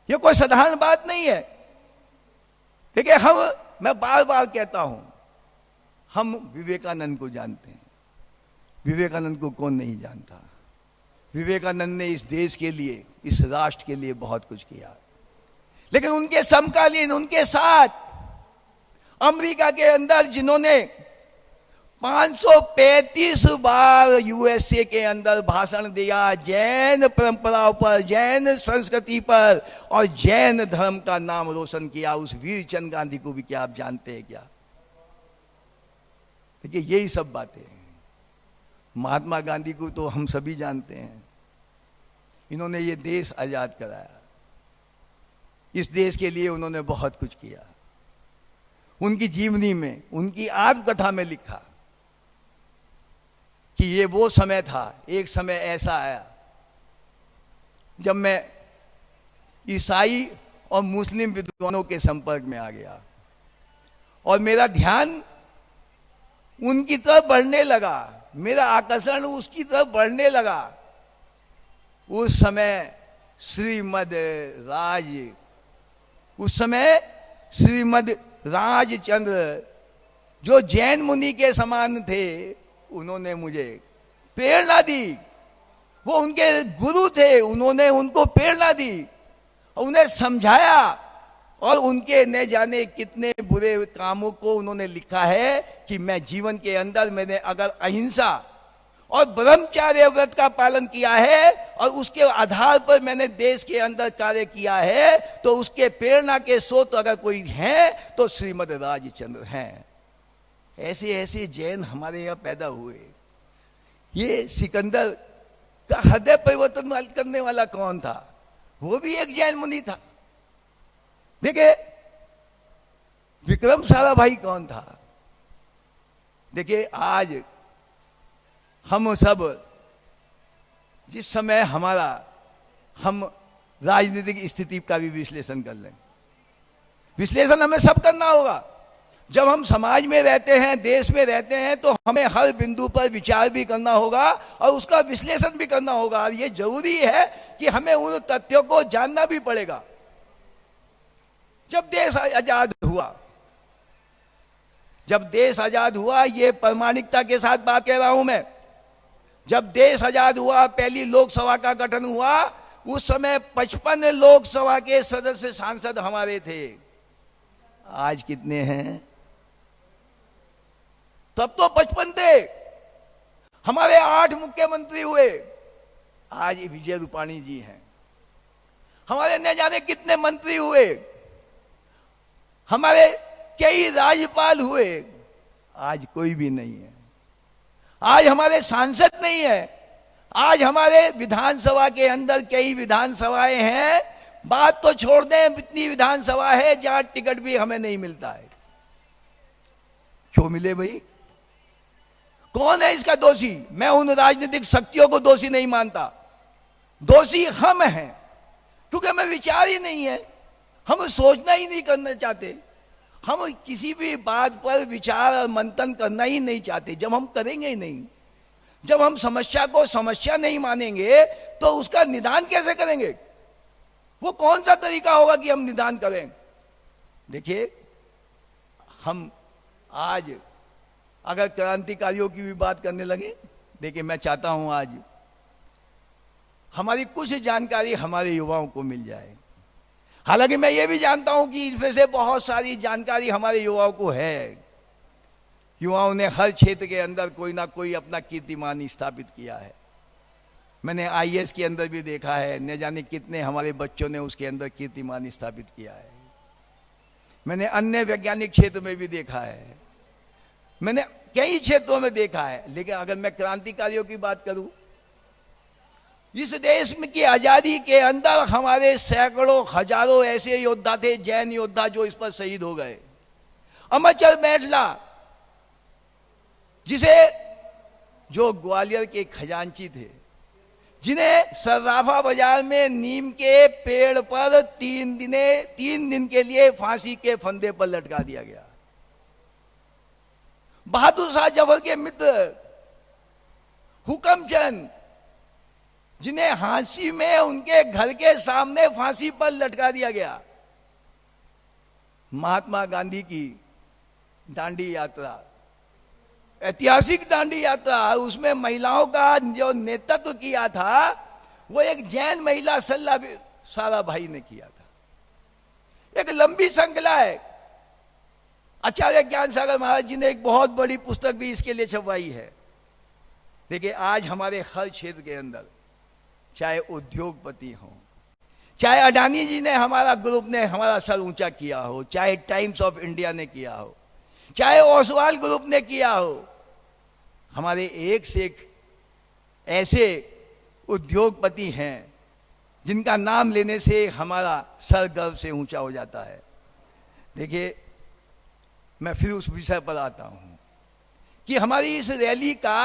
ये कोई साधारण बात नहीं है। देखिए मैं बार बार कहता हूं, हम विवेकानंद को जानते हैं। विवेकानंद को कौन नहीं जानता? विवेकानंद ने इस देश के लिए, इस राष्ट्र के लिए बहुत कुछ किया। लेकिन उनके समकालीन, उनके साथ अमेरिका के अंदर जिन्होंने 535 बार यूएसए के अंदर भाषण दिया जैन परंपराओं पर, जैन संस्कृति पर और जैन धर्म का नाम रोशन किया, उस वीरचंद गांधी को भी क्या आप जानते हैं क्या? देखिए यही सब बातें हैं। महात्मा गांधी को तो हम सभी जानते हैं। इन्होंने ये देश आजाद कराया। इस देश के लिए उन्होंने बहुत कुछ किया। उनकी जीवनी में, उनकी आत्मकथा में लिखा कि ये वो समय था, एक समय ऐसा आया जब मैं ईसाई और मुस्लिम विद्वानों के संपर्क में आ गया और मेरा ध्यान उनकी तरफ बढ़ने लगा, मेरा आकर्षण उसकी तरफ बढ़ने लगा। उस समय श्रीमद राजचंद्र जो जैन मुनि के समान थे, उन्होंने मुझे प्रेरणा दी। वो उनके गुरु थे, उन्होंने उनको प्रेरणा दी और उन्हें समझाया और उनके न जाने कितने बुरे कामों को उन्होंने लिखा है कि मैं जीवन के अंदर मैंने अगर अहिंसा और ब्रह्मचर्य व्रत का पालन किया है और उसके आधार पर मैंने देश के अंदर कार्य किया है, तो उसके प्रेरणा के स्रोत अगर कोई है तो श्रीमद राजचंद्र हैं। ऐसे ऐसे जैन हमारे यहां पैदा हुए। ये सिकंदर का हृदय परिवर्तन करने वाला कौन था? वो भी एक जैन मुनि था। देखिए विक्रम साराभाई कौन था? देखिए आज हम सब जिस समय हम राजनीतिक स्थिति का भी विश्लेषण कर लें। विश्लेषण हमें सब करना होगा। जब हम समाज में रहते हैं, देश में रहते हैं, तो हमें हर बिंदु पर विचार भी करना होगा और उसका विश्लेषण भी करना होगा। और ये जरूरी है कि हमें उन तथ्यों को जानना भी पड़ेगा। जब देश आजाद हुआ, ये प्रामाणिकता के साथ बात कह रहा हूं मैं, जब देश आजाद हुआ, पहली लोकसभा का गठन हुआ, उस समय 55 लोकसभा के सदस्य सांसद हमारे थे। आज कितने हैं? तब तो 55 थे। हमारे 8 मुख्यमंत्री हुए, आज विजय रूपाणी जी हैं। हमारे न जाने कितने मंत्री हुए, हमारे कई राज्यपाल हुए, आज कोई भी नहीं है। आज हमारे सांसद नहीं है। आज हमारे विधानसभा के अंदर कई विधानसभाएं हैं, बात तो छोड़ दें, इतनी विधानसभा है जहां टिकट भी हमें नहीं मिलता है। क्यों मिले भाई? कौन है इसका दोषी? मैं उन राजनीतिक शक्तियों को दोषी नहीं मानता, दोषी हम हैं, क्योंकि हमें विचार ही नहीं है, हम सोचना ही नहीं करना चाहते, हम किसी भी बात पर विचार और मंथन करना ही नहीं चाहते। जब हम करेंगे ही नहीं, जब हम समस्या को समस्या नहीं मानेंगे, तो उसका निदान कैसे करेंगे? वो कौन सा तरीका होगा कि हम निदान करें? देखिए, हम आज अगर क्रांतिकारियों की भी बात करने लगे, देखिए मैं चाहता हूं आज हमारी कुछ जानकारी हमारे युवाओं को मिल जाए। हालांकि मैं ये भी जानता हूं कि इसमें से बहुत सारी जानकारी हमारे युवाओं को है। युवाओं ने हर क्षेत्र के अंदर कोई ना कोई अपना कीर्तिमान स्थापित किया है। मैंने आईएएस के अंदर भी देखा है, न जाने कितने हमारे बच्चों ने उसके अंदर कीर्तिमान स्थापित किया है। मैंने अन्य वैज्ञानिक क्षेत्र में भी देखा है, मैंने कई क्षेत्रों में देखा है। लेकिन अगर मैं क्रांतिकारियों की बात करूं, इस देश में की आजादी के अंदर हमारे सैकड़ों हजारों ऐसे योद्धा थे, जैन योद्धा, जो इस पर शहीद हो गए। अमरचंद मेटला, जो ग्वालियर के खजांची थे, जिन्हें सर्राफा बाजार में नीम के पेड़ पर 3 दिन के लिए फांसी के फंदे पर लटका दिया गया। बहादुर शाह जफर के मित्र हुकमचंद, जिन्हें हांसी में उनके घर के सामने फांसी पर लटका दिया गया। महात्मा गांधी की दांडी यात्रा, ऐतिहासिक दांडी यात्रा, उसमें महिलाओं का जो नेतृत्व किया था, वो एक जैन महिला सल्ला साराभाई ने किया था। एक लंबी श्रृंखला है। आचार्य ज्ञान सागर महाराज जी ने एक बहुत बड़ी पुस्तक भी इसके लिए छपवाई है। देखिए, आज हमारे हर क्षेत्र के अंदर, चाहे उद्योगपति हो, चाहे अडानी जी ने, हमारा ग्रुप ने हमारा सर ऊंचा किया हो, चाहे टाइम्स ऑफ इंडिया ने किया हो, चाहे ओसवाल ग्रुप ने किया हो, हमारे एक से एक ऐसे उद्योगपति हैं जिनका नाम लेने से हमारा सर गर्व से ऊंचा हो जाता है। देखिए, मैं फिर उस विषय पर आता हूं कि हमारी इस रैली का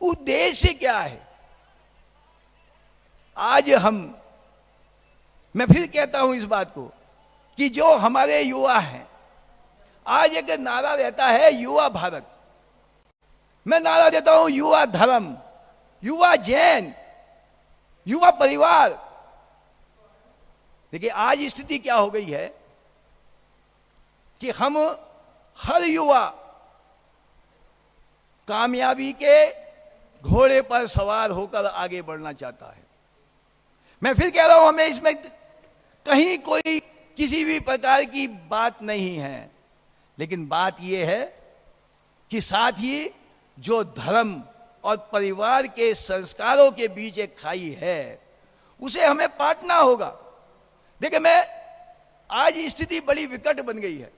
उद्देश्य क्या है। आज मैं फिर कहता हूं इस बात को कि जो हमारे युवा हैं, आज एक नारा रहता है युवा भारत, मैं नारा देता हूं युवा धर्म, युवा जैन, युवा परिवार। देखिए, आज स्थिति क्या हो गई है कि हम हर युवा कामयाबी के घोड़े पर सवार होकर आगे बढ़ना चाहता है। मैं फिर कह रहा हूं, हमें इसमें कहीं कोई किसी भी प्रकार की बात नहीं है, लेकिन बात यह है कि साथ ही जो धर्म और परिवार के संस्कारों के बीच एक खाई है, उसे हमें पाटना होगा। देखिए, आज स्थिति बड़ी विकट बन गई है।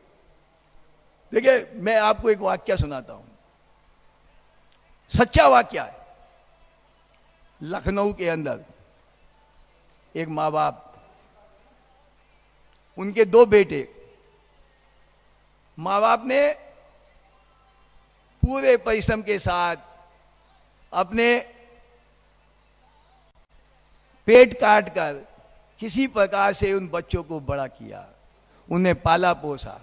देखिए, मैं आपको एक वाक्य सुनाता हूं, सच्चा वाक्य है। लखनऊ के अंदर एक माँ बाप, उनके 2 बेटे, माँ बाप ने पूरे परिश्रम के साथ अपने पेट काट कर किसी प्रकार से उन बच्चों को बड़ा किया, उन्हें पाला पोसा।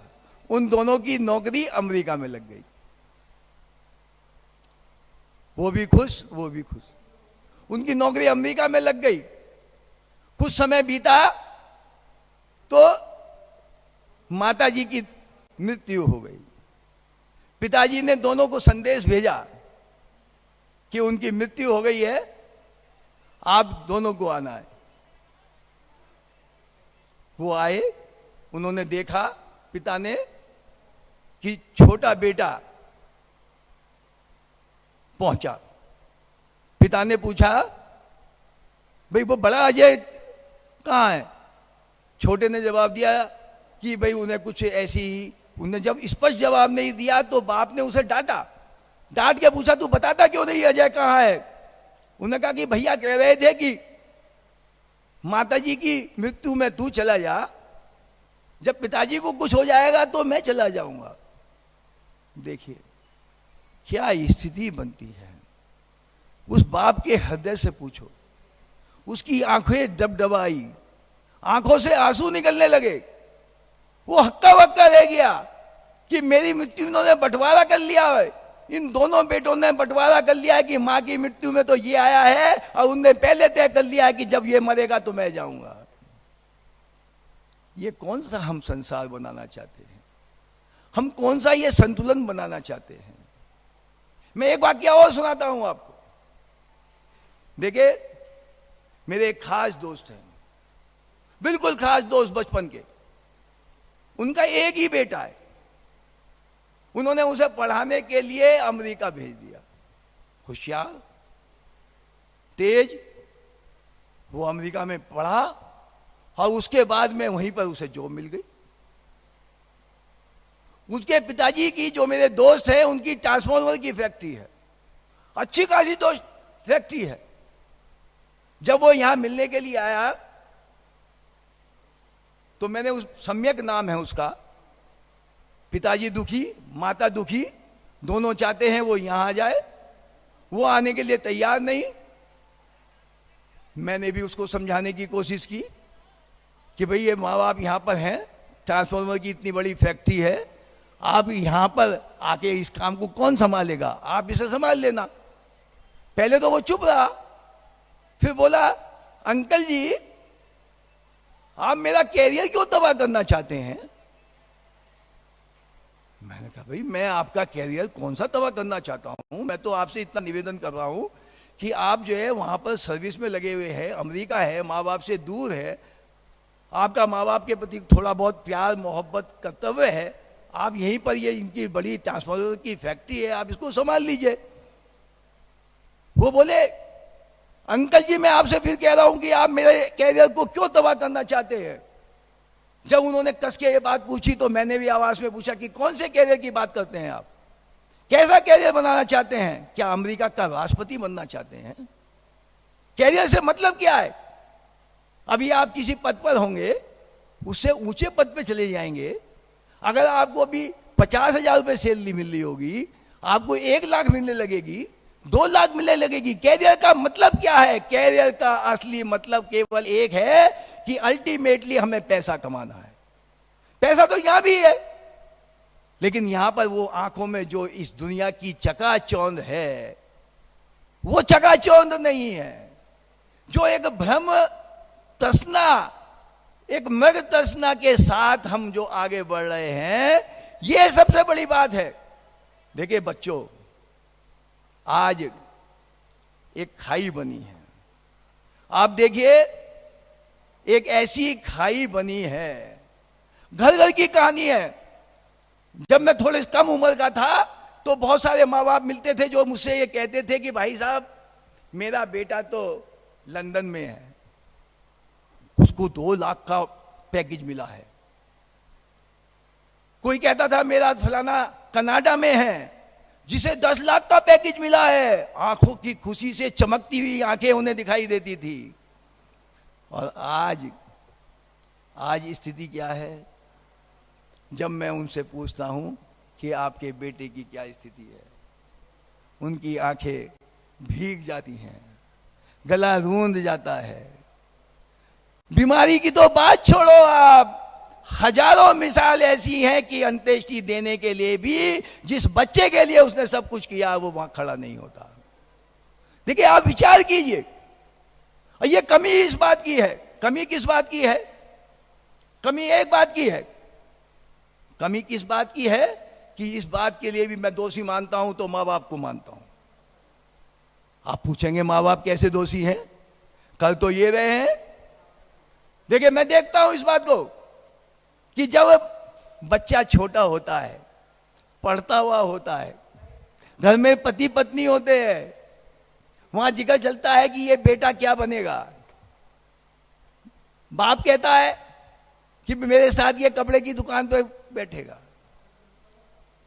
उन दोनों की नौकरी अमेरिका में लग गई। वो भी खुश, वो भी खुश। उनकी नौकरी अमेरिका में लग गई। कुछ समय बीता तो माता जी की मृत्यु हो गई। पिताजी ने दोनों को संदेश भेजा कि उनकी मृत्यु हो गई है, आप दोनों को आना है। वो आए, उन्होंने देखा पिता ने कि छोटा बेटा पहुंचा। पिता ने पूछा, भाई वो बड़ा अजय कहाँ है? छोटे ने जवाब दिया कि भाई उन्हें कुछ ऐसी ही। उन्हें जब स्पष्ट जवाब नहीं दिया तो बाप ने उसे डांटा। डांट के पूछा, तू बताता क्यों नहीं अजय कहाँ है? उन्होंने कहा कि भैया कह रहे थे कि माताजी की मृत्यु में तू चला जा, जब पिताजी को कुछ हो जाएगा तो मैं चला जाऊंगा। देखिए क्या स्थिति बनती है। उस बाप के हृदय से पूछो। उसकी आंखें डबडबाई, आंखों से आंसू निकलने लगे। वो हक्का बक्का रह गया कि मेरी मृत्यु इन्होंने बंटवारा कर लिया है, इन दोनों बेटों ने बंटवारा कर लिया है कि मां की मृत्यु में तो ये आया है और उनने पहले तय कर लिया है कि जब ये मरेगा तो मैं जाऊंगा। ये कौन सा हम संसार बनाना चाहते हैं? हम कौन सा ये संतुलन बनाना चाहते हैं? मैं एक वाक्य और सुनाता हूं आपको। देखिए, मेरे एक खास दोस्त हैं, बिल्कुल खास दोस्त बचपन के। उनका एक ही बेटा है। उन्होंने उसे पढ़ाने के लिए अमेरिका भेज दिया। होशियार, तेज, वो अमेरिका में पढ़ा और उसके बाद में वहीं पर उसे जॉब मिल गई। उसके पिताजी की, जो मेरे दोस्त है, उनकी ट्रांसफार्मर की फैक्ट्री है, अच्छी खासी दोस्त फैक्ट्री है। जब वो यहां मिलने के लिए आया तो मैंने, उस सम्यक नाम है उसका, पिताजी दुखी, माता दुखी, दोनों चाहते हैं वो यहां आ जाए, वो आने के लिए तैयार नहीं। मैंने भी उसको समझाने की कोशिश की कि भाई ये माँ बाप यहां पर हैं, ट्रांसफार्मर की इतनी बड़ी फैक्ट्री है, आप यहां पर आके इस काम को कौन संभालेगा, आप इसे संभाल लेना। पहले तो वो चुप रहा, फिर बोला, अंकल जी आप मेरा कैरियर क्यों तबाह करना चाहते हैं? मैंने कहा, भाई मैं आपका कैरियर कौन सा तबाह करना चाहता हूं? मैं तो आपसे इतना निवेदन कर रहा हूं कि आप जो है वहां पर सर्विस में लगे हुए हैं, अमेरिका है, माँ बाप से दूर है, आपका माँ बाप के प्रति थोड़ा बहुत प्यार मोहब्बत कर्तव्य है, आप यहीं पर ये इनकी बड़ी ट्रांसफार्मर की फैक्ट्री है, आप इसको संभाल लीजिए। वो बोले, अंकल जी मैं आपसे फिर कह रहा हूं कि आप मेरे कैरियर को क्यों तबाह करना चाहते हैं? जब उन्होंने कस के ये बात पूछी तो मैंने भी आवाज में पूछा कि कौन से कैरियर की बात करते हैं आप? कैसा कैरियर बनाना चाहते हैं? क्या अमेरिका का राष्ट्रपति बनना चाहते हैं? कैरियर से मतलब क्या है? अभी आप किसी पद पर होंगे, उससे ऊंचे पद पे चले जाएंगे। अगर आपको अभी 50,000 रुपए सैलरी मिल रही होगी, आपको 1 लाख मिलने लगेगी, 2 लाख मिलने लगेगी। कैरियर का मतलब क्या है? कैरियर का असली मतलब केवल एक है कि अल्टीमेटली हमें पैसा कमाना है। पैसा तो यहां भी है, लेकिन यहां पर वो आंखों में जो इस दुनिया की चकाचौंध है, वो चकाचौंध नहीं है। जो एक भ्रम तृष्णा, एक मृग तृष्णा के साथ हम जो आगे बढ़ रहे हैं, ये सबसे बड़ी बात है। देखिए बच्चों, आज एक खाई बनी है। आप देखिए, एक ऐसी खाई बनी है, घर घर की कहानी है। जब मैं थोड़े कम उम्र का था तो बहुत सारे माँ बाप मिलते थे जो मुझसे ये कहते थे कि भाई साहब मेरा बेटा तो लंदन में है, उसको 2 लाख का पैकेज मिला है। कोई कहता था मेरा फलाना कनाडा में है, जिसे 10 लाख का पैकेज मिला है। आंखों की खुशी से चमकती हुई आंखें उन्हें दिखाई देती थी। और आज स्थिति क्या है? जब मैं उनसे पूछता हूं कि आपके बेटे की क्या स्थिति है, उनकी आंखें भीग जाती हैं, गला रूंध जाता है। बीमारी की तो बात छोड़ो आप, हजारों मिसाल ऐसी हैं कि अंत्येष्टि देने के लिए भी जिस बच्चे के लिए उसने सब कुछ किया वो वहां खड़ा नहीं होता। देखिए आप विचार कीजिए, और ये कमी इस बात की है। कमी किस बात की है? कमी एक बात की है। कमी किस बात की है? कि इस बात के लिए भी मैं दोषी मानता हूं तो मां बाप को मानता हूं। आप पूछेंगे माँ बाप कैसे दोषी हैं? कल तो ये रहे हैं। देखिए, मैं देखता हूं इस बात को कि जब बच्चा छोटा होता है, पढ़ता हुआ होता है, घर में पति पत्नी होते हैं, वहां जिक्र चलता है कि ये बेटा क्या बनेगा। बाप कहता है कि मेरे साथ ये कपड़े की दुकान पर बैठेगा,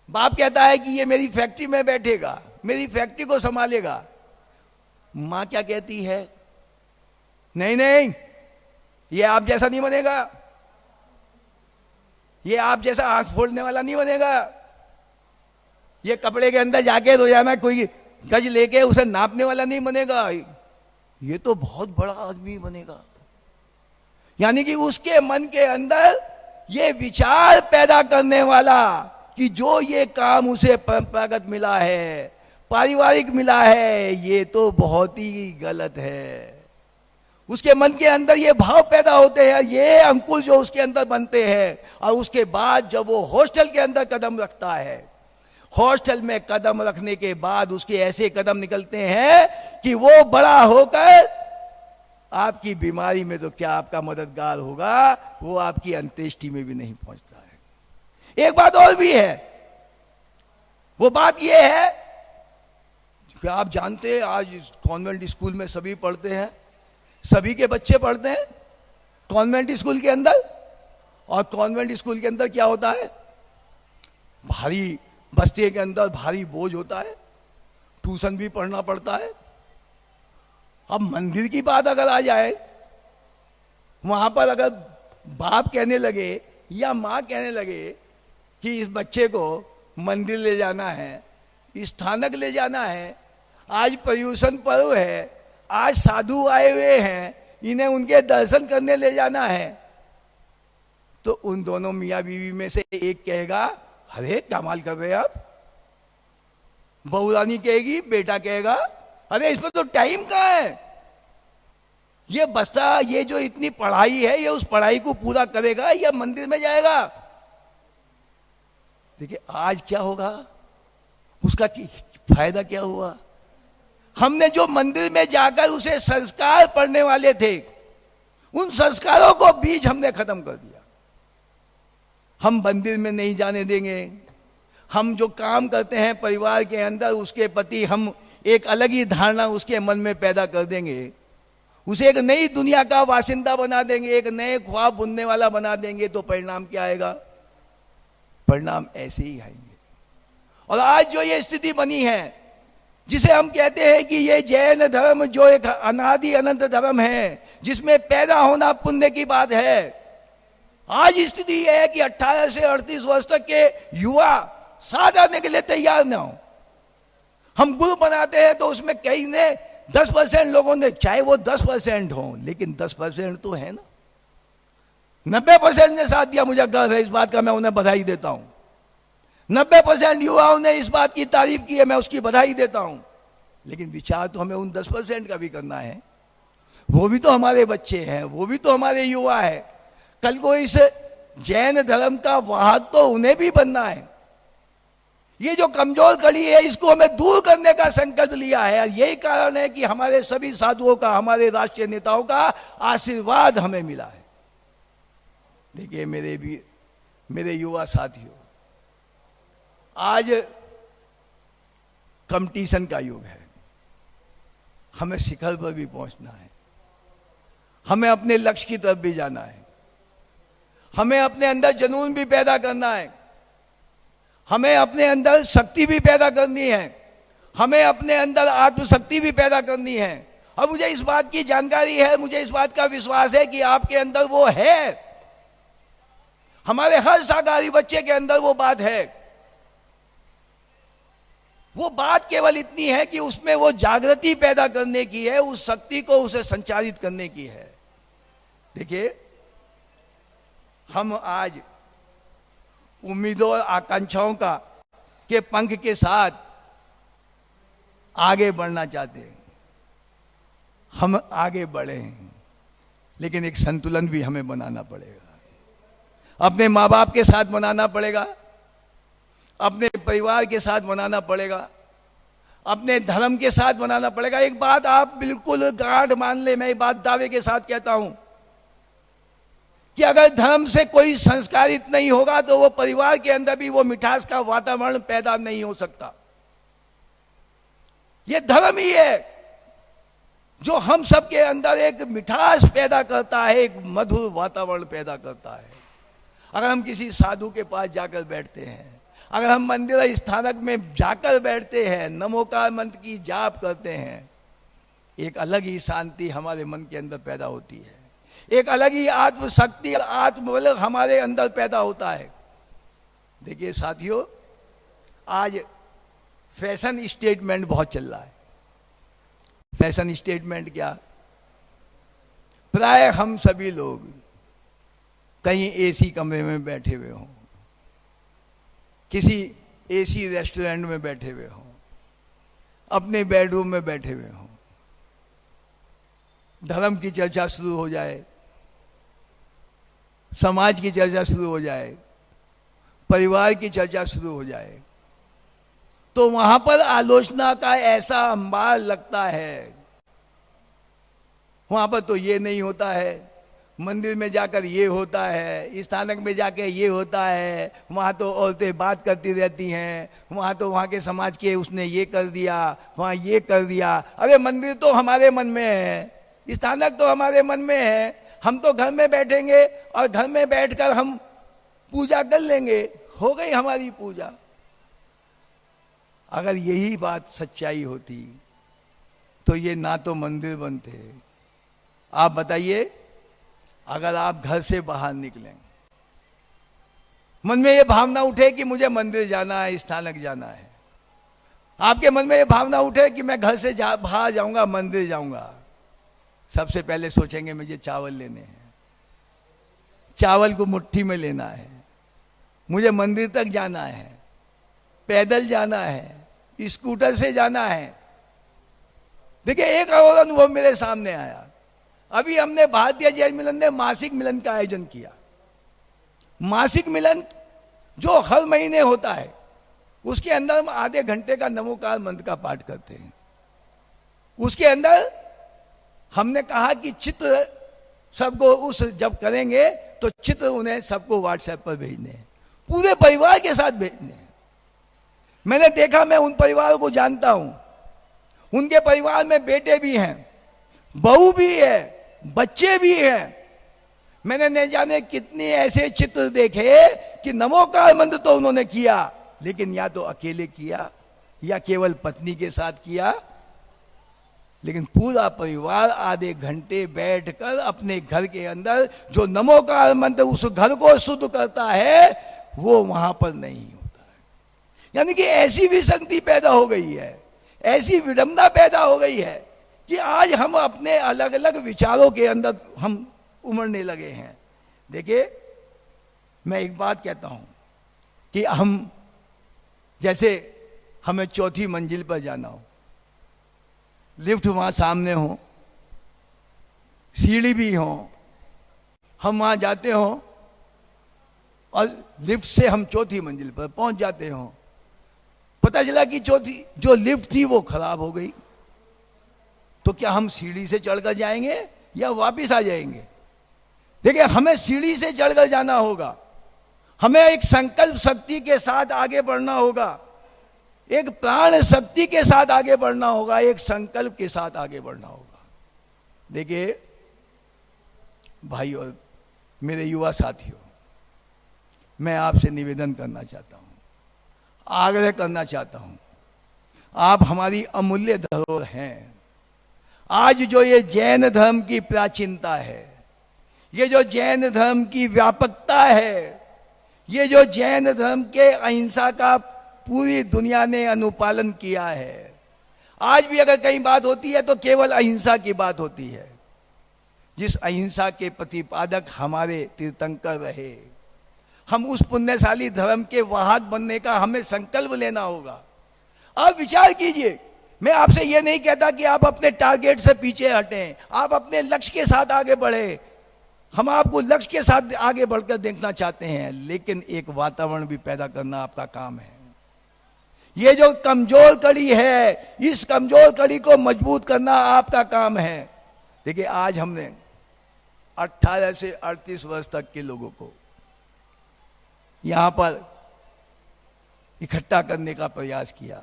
बाप कहता है कि ये मेरी फैक्ट्री में बैठेगा, मेरी फैक्ट्री को संभालेगा। मां क्या कहती है? नहीं नहीं, ये आप जैसा नहीं बनेगा, ये आप जैसा आंख फोड़ने वाला नहीं बनेगा, ये कपड़े के अंदर जाके रोजाना कोई गज लेके उसे नापने वाला नहीं बनेगा, ये तो बहुत बड़ा आदमी बनेगा। यानी कि उसके मन के अंदर ये विचार पैदा करने वाला कि जो ये काम उसे परंपरागत मिला है, पारिवारिक मिला है, ये तो बहुत ही गलत है। उसके मन के अंदर ये भाव पैदा होते हैं, ये अंकुर जो उसके अंदर बनते हैं, और उसके बाद जब वो हॉस्टल के अंदर कदम रखता है, हॉस्टल में कदम रखने के बाद उसके ऐसे कदम निकलते हैं कि वो बड़ा होकर आपकी बीमारी में तो क्या आपका मददगार होगा, वो आपकी अंत्येष्टि में भी नहीं पहुंचता है। एक बात और भी है, वो बात ये है कि आप जानते हैं आज कॉन्वेंट स्कूल में सभी पढ़ते हैं, सभी के बच्चे पढ़ते हैं कॉन्वेंट स्कूल के अंदर। और कॉन्वेंट स्कूल के अंदर क्या होता है? भारी बस्ते के अंदर भारी बोझ होता है, ट्यूशन भी पढ़ना पड़ता है। अब मंदिर की बात अगर आ जाए, वहां पर अगर बाप कहने लगे या माँ कहने लगे कि इस बच्चे को मंदिर ले जाना है, स्थानक ले जाना है, आज पर्यूषण पर्व है, आज साधु आए हुए हैं, इन्हें उनके दर्शन करने ले जाना है, तो उन दोनों मियाँ बीवी में से एक कहेगा, अरे कमाल कर रहे हैं आप। बहू रानी कहेगी, बेटा कहेगा, अरे इसमें तो टाइम कहाँ है, ये बस्ता, ये जो इतनी पढ़ाई है, ये उस पढ़ाई को पूरा करेगा या मंदिर में जाएगा। देखिए आज क्या होगा, उसका फायदा क्या हुआ? हमने जो मंदिर में जाकर उसे संस्कार पढ़ने वाले थे, उन संस्कारों को बीज हमने खत्म कर दिया। हम मंदिर में नहीं जाने देंगे, हम जो काम करते हैं परिवार के अंदर उसके प्रति हम एक अलग ही धारणा उसके मन में पैदा कर देंगे, उसे एक नई दुनिया का वासिंदा बना देंगे, एक नए ख्वाब बुनने वाला बना देंगे, तो परिणाम क्या आएगा? परिणाम ऐसे ही आएंगे। और आज जो ये स्थिति बनी है, जिसे हम कहते हैं कि ये जैन धर्म जो एक अनादि अनंत धर्म है, जिसमें पैदा होना पुण्य की बात है, आज स्थिति यह है कि 18 से 38 वर्ष तक के युवा साथ आने के लिए तैयार ना हो। हम ग्रुप बनाते हैं तो उसमें कई ने 10% लोगों ने, चाहे वो 10% हो, लेकिन 10% तो है ना, 90% ने साथ दिया। मुझे गर्व है इस बात का, मैं उन्हें बधाई देता हूं। 90% युवाओं ने इस बात की तारीफ की है, मैं उसकी बधाई देता हूं। लेकिन विचार तो हमें उन 10% का भी करना है, वो भी तो हमारे बच्चे हैं, वो भी तो हमारे युवा है। कल को इस जैन धर्म का वाहक तो उन्हें भी बनना है। ये जो कमजोर कड़ी है, इसको हमें दूर करने का संकल्प लिया है। यही कारण है कि हमारे सभी साधुओं का, हमारे राष्ट्रीय नेताओं का आशीर्वाद हमें मिला है। देखिए मेरे युवा साथियों, आज कंपटीशन का युग है, हमें शिखर पर भी पहुंचना है, हमें अपने लक्ष्य की तरफ भी जाना है, हमें अपने अंदर जुनून भी पैदा करना है, हमें अपने अंदर शक्ति भी पैदा करनी है, हमें अपने अंदर आत्मशक्ति भी पैदा करनी है। और मुझे इस बात की जानकारी है, मुझे इस बात का विश्वास है कि आपके अंदर वो है, हमारे हर शाकाहारी बच्चे के अंदर वो बात है। वो बात केवल इतनी है कि उसमें वो जागृति पैदा करने की है, उस शक्ति को उसे संचारित करने की है। देखिए हम आज उम्मीदों और आकांक्षाओं का के पंख के साथ आगे बढ़ना चाहते हैं, हम आगे बढ़े हैं, लेकिन एक संतुलन भी हमें बनाना पड़ेगा। अपने माँ बाप के साथ बनाना पड़ेगा, अपने परिवार के साथ बनाना पड़ेगा, अपने धर्म के साथ बनाना पड़ेगा। एक बात आप बिल्कुल गांठ मान ले, मैं ये बात दावे के साथ कहता हूं कि अगर धर्म से कोई संस्कारित नहीं होगा तो वो परिवार के अंदर भी वो मिठास का वातावरण पैदा नहीं हो सकता। ये धर्म ही है जो हम सबके अंदर एक मिठास पैदा करता है, एक मधुर वातावरण पैदा करता है। अगर हम किसी साधु के पास जाकर बैठते हैं, अगर हम मंदिर स्थानक में जाकर बैठते हैं, नमोकार मंत्र की जाप करते हैं, एक अलग ही शांति हमारे मन के अंदर पैदा होती है, एक अलग ही आत्मशक्ति और आत्मबल हमारे अंदर पैदा होता है। देखिए साथियों, आज फैशन स्टेटमेंट बहुत चल रहा है। फैशन स्टेटमेंट क्या? प्राय हम सभी लोग कहीं एसी कमरे में बैठे हुए हों, किसी एसी रेस्टोरेंट में बैठे हुए हों, अपने बेडरूम में बैठे हुए हों, धर्म की चर्चा शुरू हो जाए, समाज की चर्चा शुरू हो जाए, परिवार की चर्चा शुरू हो जाए, तो वहां पर आलोचना का ऐसा अंबार लगता है। वहां पर तो ये नहीं होता है, मंदिर में जाकर ये होता है, स्थानक में जाकर ये होता है, वहां तो औरतें बात करती रहती हैं, वहां तो वहां के समाज के उसने ये कर दिया, वहां ये कर दिया। अरे मंदिर तो हमारे मन में है, स्थानक तो हमारे मन में है, हम तो घर में बैठेंगे और घर में बैठकर हम पूजा कर लेंगे, हो गई हमारी पूजा। अगर यही बात सच्चाई होती तो ये ना तो मंदिर बनते। आप बताइए, अगर आप घर से बाहर निकलें, मन में ये भावना उठे कि मुझे मंदिर जाना है, स्थानक जाना है, आपके मन में ये भावना उठे कि मैं घर से बाहर जाऊंगा, मंदिर जाऊंगा, सबसे पहले सोचेंगे मुझे चावल लेने हैं, चावल को मुट्ठी में लेना है, मुझे मंदिर तक जाना है, पैदल जाना है, स्कूटर से जाना है। देखिए, एक और अनुभव मेरे सामने आया। अभी हमने भारतीय जैन मिलन ने मासिक मिलन का आयोजन किया। मासिक मिलन जो हर महीने होता है, उसके अंदर हम आधे घंटे का नमोकार मंत्र का पाठ करते हैं। उसके अंदर हमने कहा कि चित्र सबको उस जब करेंगे तो चित्र उन्हें सबको व्हाट्सएप पर भेजने हैं, पूरे परिवार के साथ भेजने हैं। मैंने देखा, मैं उन परिवारों को जानता हूं, उनके परिवार में बेटे भी हैं, बहू भी है, बच्चे भी हैं। मैंने न जाने कितने ऐसे चित्र देखे कि नमोकार मंत्र तो उन्होंने किया, लेकिन या तो अकेले किया या केवल पत्नी के साथ किया, लेकिन पूरा परिवार आधे घंटे बैठकर अपने घर के अंदर जो नमोकार मंत्र उस घर को शुद्ध करता है, वो वहां पर नहीं होता है। यानी कि ऐसी विसंगति पैदा हो गई है, ऐसी विडंबना पैदा हो गई है कि आज हम अपने अलग अलग विचारों के अंदर हम उमड़ने लगे हैं। देखिए, मैं एक बात कहता हूं कि हम जैसे हमें चौथी मंजिल पर जाना हो, लिफ्ट वहां सामने हो, सीढ़ी भी हो, हम वहां जाते हो और लिफ्ट से हम चौथी मंजिल पर पहुंच जाते हो, पता चला कि चौथी जो लिफ्ट थी वो खराब हो गई, तो क्या हम सीढ़ी से चढ़कर जाएंगे या वापस आ जाएंगे? देखिए, हमें सीढ़ी से चढ़कर जाना होगा, हमें एक संकल्प शक्ति के साथ आगे बढ़ना होगा, एक प्राण शक्ति के साथ आगे बढ़ना होगा, एक संकल्प के साथ आगे बढ़ना होगा। देखिए भाई और मेरे युवा साथियों, मैं आपसे निवेदन करना चाहता हूं, आग्रह करना चाहता हूं, आप हमारी अमूल्य धरोहर हैं। आज जो ये जैन धर्म की प्राचीनता है, ये जो जैन धर्म की व्यापकता है, ये जो जैन धर्म के अहिंसा का पूरी दुनिया ने अनुपालन किया है, आज भी अगर कहीं बात होती है तो केवल अहिंसा की बात होती है। जिस अहिंसा के प्रतिपादक हमारे तीर्थंकर रहे, हम उस पुण्यशाली धर्म के वाहक बनने का हमें संकल्प लेना होगा। आप विचार कीजिए, मैं आपसे यह नहीं कहता कि आप अपने टारगेट से पीछे हटें, आप अपने लक्ष्य के साथ आगे बढ़े, हम आपको लक्ष्य के साथ आगे बढ़कर देखना चाहते हैं, लेकिन एक वातावरण भी पैदा करना आपका काम है। ये जो कमजोर कड़ी है, इस कमजोर कड़ी को मजबूत करना आपका काम है। देखिए, आज हमने 18 से 38 वर्ष तक के लोगों को यहां पर इकट्ठा करने का प्रयास किया।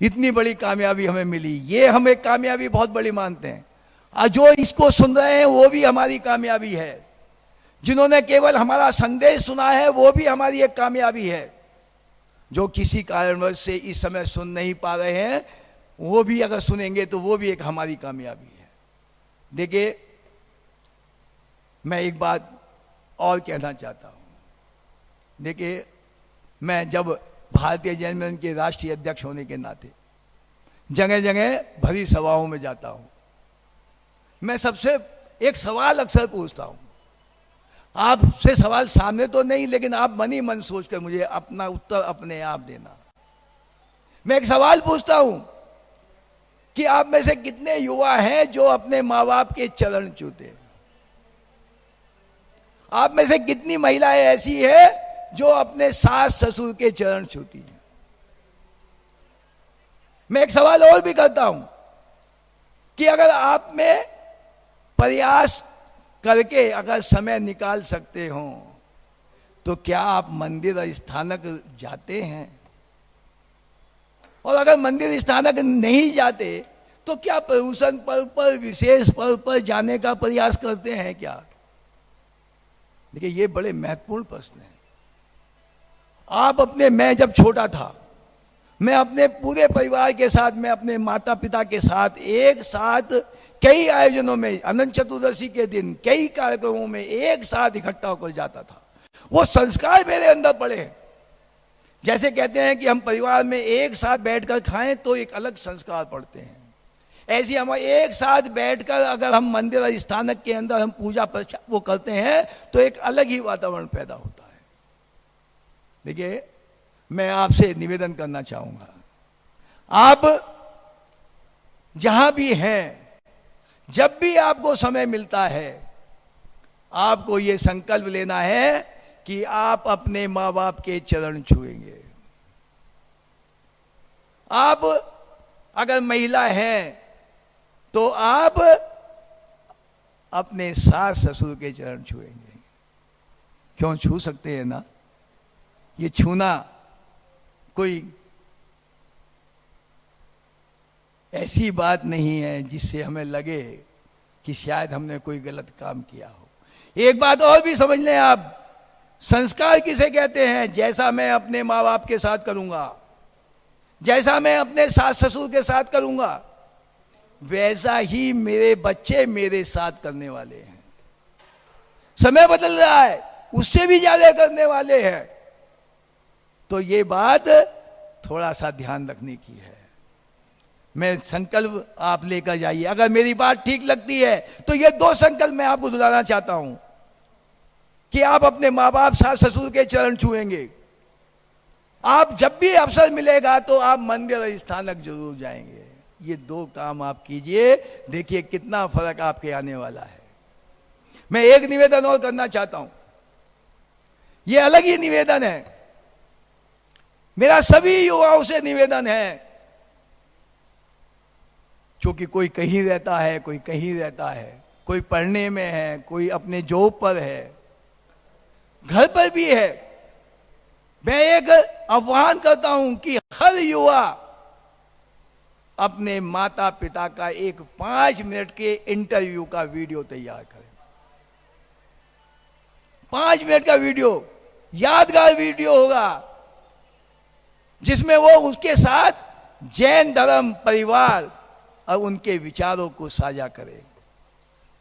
इतनी बड़ी कामयाबी हमें मिली, ये हम एक कामयाबी बहुत बड़ी मानते हैं। और जो इसको सुन रहे हैं वो भी हमारी कामयाबी है। जिन्होंने केवल हमारा संदेश सुना है वो भी हमारी एक कामयाबी है। जो किसी कारणवश से इस समय सुन नहीं पा रहे हैं, वो भी अगर सुनेंगे तो वो भी एक हमारी कामयाबी है। देखिए, मैं एक बात और कहना चाहता हूं। देखिए, मैं जब भारतीय जैन मिलन के राष्ट्रीय अध्यक्ष होने के नाते जगह जगह भरी सभाओं में जाता हूं, मैं सबसे एक सवाल अक्सर पूछता हूं। आपसे सवाल सामने तो नहीं, लेकिन आप मन ही मन सोच कर मुझे अपना उत्तर अपने आप देना। मैं एक सवाल पूछता हूं कि आप में से कितने युवा हैं जो अपने माँ बाप के चरण छूते हैं? आप में से कितनी महिलाएं ऐसी हैं जो अपने सास ससुर के चरण छूती हैं? मैं एक सवाल और भी करता हूं कि अगर आप में प्रयास करके अगर समय निकाल सकते हो तो क्या आप मंदिर और स्थानक जाते हैं? और अगर मंदिर स्थानक नहीं जाते तो क्या प्रभूषण पर्व पर, विशेष पर्व पर जाने का प्रयास करते हैं क्या? देखिए, ये बड़े महत्वपूर्ण प्रश्न हैं। आप अपने, मैं जब छोटा था, मैं अपने पूरे परिवार के साथ, मैं अपने माता पिता के साथ एक साथ कई आयोजनों में, अनंत चतुर्दशी के दिन कई कार्यक्रमों में एक साथ इकट्ठा होकर जाता था। वो संस्कार मेरे अंदर पड़े हैं। जैसे कहते हैं कि हम परिवार में एक साथ बैठकर खाएं तो एक अलग संस्कार पड़ते हैं, ऐसे हम एक साथ बैठकर अगर हम मंदिर और स्थानक के अंदर हम पूजा वो करते हैं तो एक अलग ही वातावरण पैदा होता है। देखिए, मैं आपसे निवेदन करना चाहूंगा, आप जहां भी हैं, जब भी आपको समय मिलता है, आपको यह संकल्प लेना है कि आप अपने मां बाप के चरण छुएंगे। आप अगर महिला हैं तो आप अपने सास ससुर के चरण छुएंगे। क्यों? छू सकते हैं ना। ये छूना कोई ऐसी बात नहीं है जिससे हमें लगे कि शायद हमने कोई गलत काम किया हो। एक बात और भी समझ लें आप, संस्कार किसे कहते हैं? जैसा मैं अपने माँ बाप के साथ करूंगा, जैसा मैं अपने सास ससुर के साथ करूंगा, वैसा ही मेरे बच्चे मेरे साथ करने वाले हैं। समय बदल रहा है, उससे भी ज्यादा करने वाले हैं। तो ये बात थोड़ा सा ध्यान रखने की है। मैं संकल्प आप लेकर जाइए। अगर मेरी बात ठीक लगती है तो ये दो संकल्प मैं आपको दिलाना चाहता हूं कि आप अपने माँ बाप सास ससुर के चरण छुएंगे। आप जब भी अवसर मिलेगा तो आप मंदिर और स्थानक जरूर जाएंगे। ये दो काम आप कीजिए, देखिए कितना फर्क आपके आने वाला है। मैं एक निवेदन और करना चाहता हूं, ये अलग ही निवेदन है। मेरा सभी युवाओं से निवेदन है, क्योंकि कोई कहीं रहता है, कोई कहीं रहता है, कोई पढ़ने में है, कोई अपने जॉब पर है, घर पर भी है। मैं एक आह्वान करता हूं कि हर युवा अपने माता पिता का एक 5 मिनट के इंटरव्यू का वीडियो तैयार करें। 5 मिनट का वीडियो, यादगार वीडियो होगा, जिसमें वो उसके साथ जैन धर्म, परिवार और उनके विचारों को साझा करें।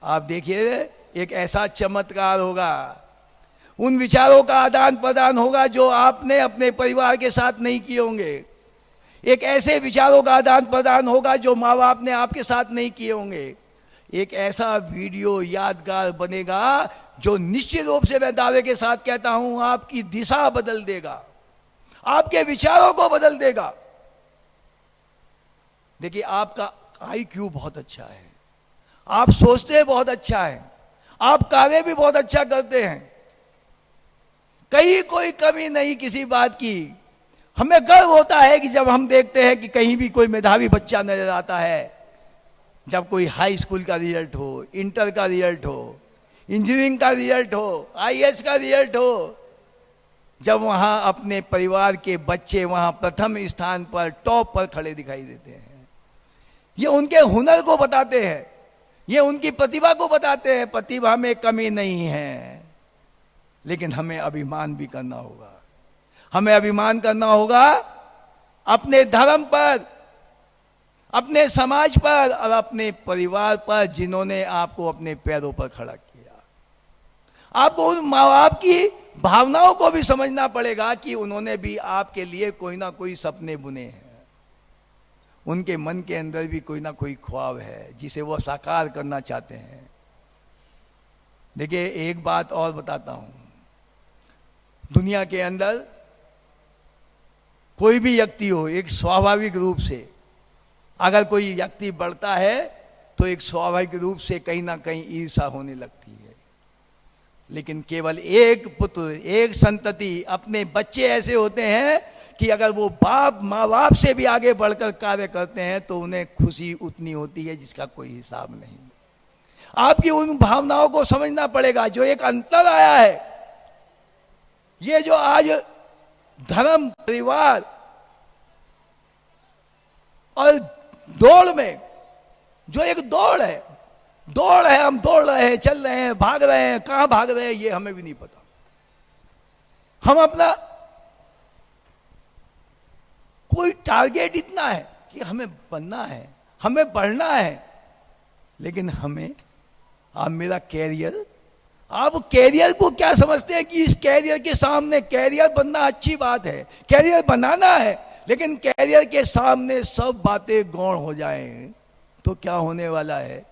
आप देखिए, एक ऐसा चमत्कार होगा, उन विचारों का आदान प्रदान होगा जो आपने अपने परिवार के साथ नहीं किए होंगे। एक ऐसे विचारों का आदान प्रदान होगा जो माँ बाप ने आपके साथ नहीं किए होंगे। एक ऐसा वीडियो यादगार बनेगा जो निश्चित रूप से मैं दावे के साथ कहता हूं आपकी दिशा बदल देगा, आपके विचारों को बदल देगा। देखिए, आपका IQ बहुत अच्छा है, आप सोचते बहुत अच्छा है, आप कार्य भी बहुत अच्छा करते हैं, कहीं कोई कमी नहीं किसी बात की। हमें गर्व होता है कि जब हम देखते हैं कि कहीं भी कोई मेधावी बच्चा नजर आता है, जब कोई हाई स्कूल का रिजल्ट हो, इंटर का रिजल्ट हो, इंजीनियरिंग का रिजल्ट हो, आईएएस का रिजल्ट हो, जब वहां अपने परिवार के बच्चे वहां प्रथम स्थान पर टॉप पर खड़े दिखाई देते हैं, ये उनके हुनर को बताते हैं, ये उनकी प्रतिभा को बताते हैं। प्रतिभा में कमी नहीं है, लेकिन हमें अभिमान भी करना होगा। हमें अभिमान करना होगा अपने धर्म पर, अपने समाज पर और अपने परिवार पर, जिन्होंने आपको अपने पैरों पर खड़ा किया। आपको उन माँ बाप की भावनाओं को भी समझना पड़ेगा कि उन्होंने भी आपके लिए कोई ना कोई सपने बुने हैं। उनके मन के अंदर भी कोई ना कोई ख्वाब है जिसे वो साकार करना चाहते हैं। देखिए, एक बात और बताता हूं, दुनिया के अंदर कोई भी व्यक्ति हो, एक स्वाभाविक रूप से अगर कोई व्यक्ति बढ़ता है तो एक स्वाभाविक रूप से कहीं ना कहीं ईर्ष्या होने लगती है। लेकिन केवल एक पुत्र, एक संतति, अपने बच्चे ऐसे होते हैं कि अगर वो माँ बाप से भी आगे बढ़कर कार्य करते हैं तो उन्हें खुशी उतनी होती है जिसका कोई हिसाब नहीं। आपकी उन भावनाओं को समझना पड़ेगा। जो एक अंतर आया है, ये जो आज धर्म, परिवार और दौड़ में जो एक दौड़ है, हम दौड़ रहे हैं, चल रहे हैं, भाग रहे हैं, कहां भाग रहे हैं ये हमें भी नहीं पता। हम अपना कोई टारगेट इतना है कि हमें बनना है, हमें बढ़ना है, लेकिन हमें, आप मेरा कैरियर, आप कैरियर को क्या समझते हैं कि इस कैरियर के सामने, कैरियर बनना अच्छी बात है, कैरियर बनाना है, लेकिन कैरियर के सामने सब बातें गौण हो जाएं तो क्या होने वाला है।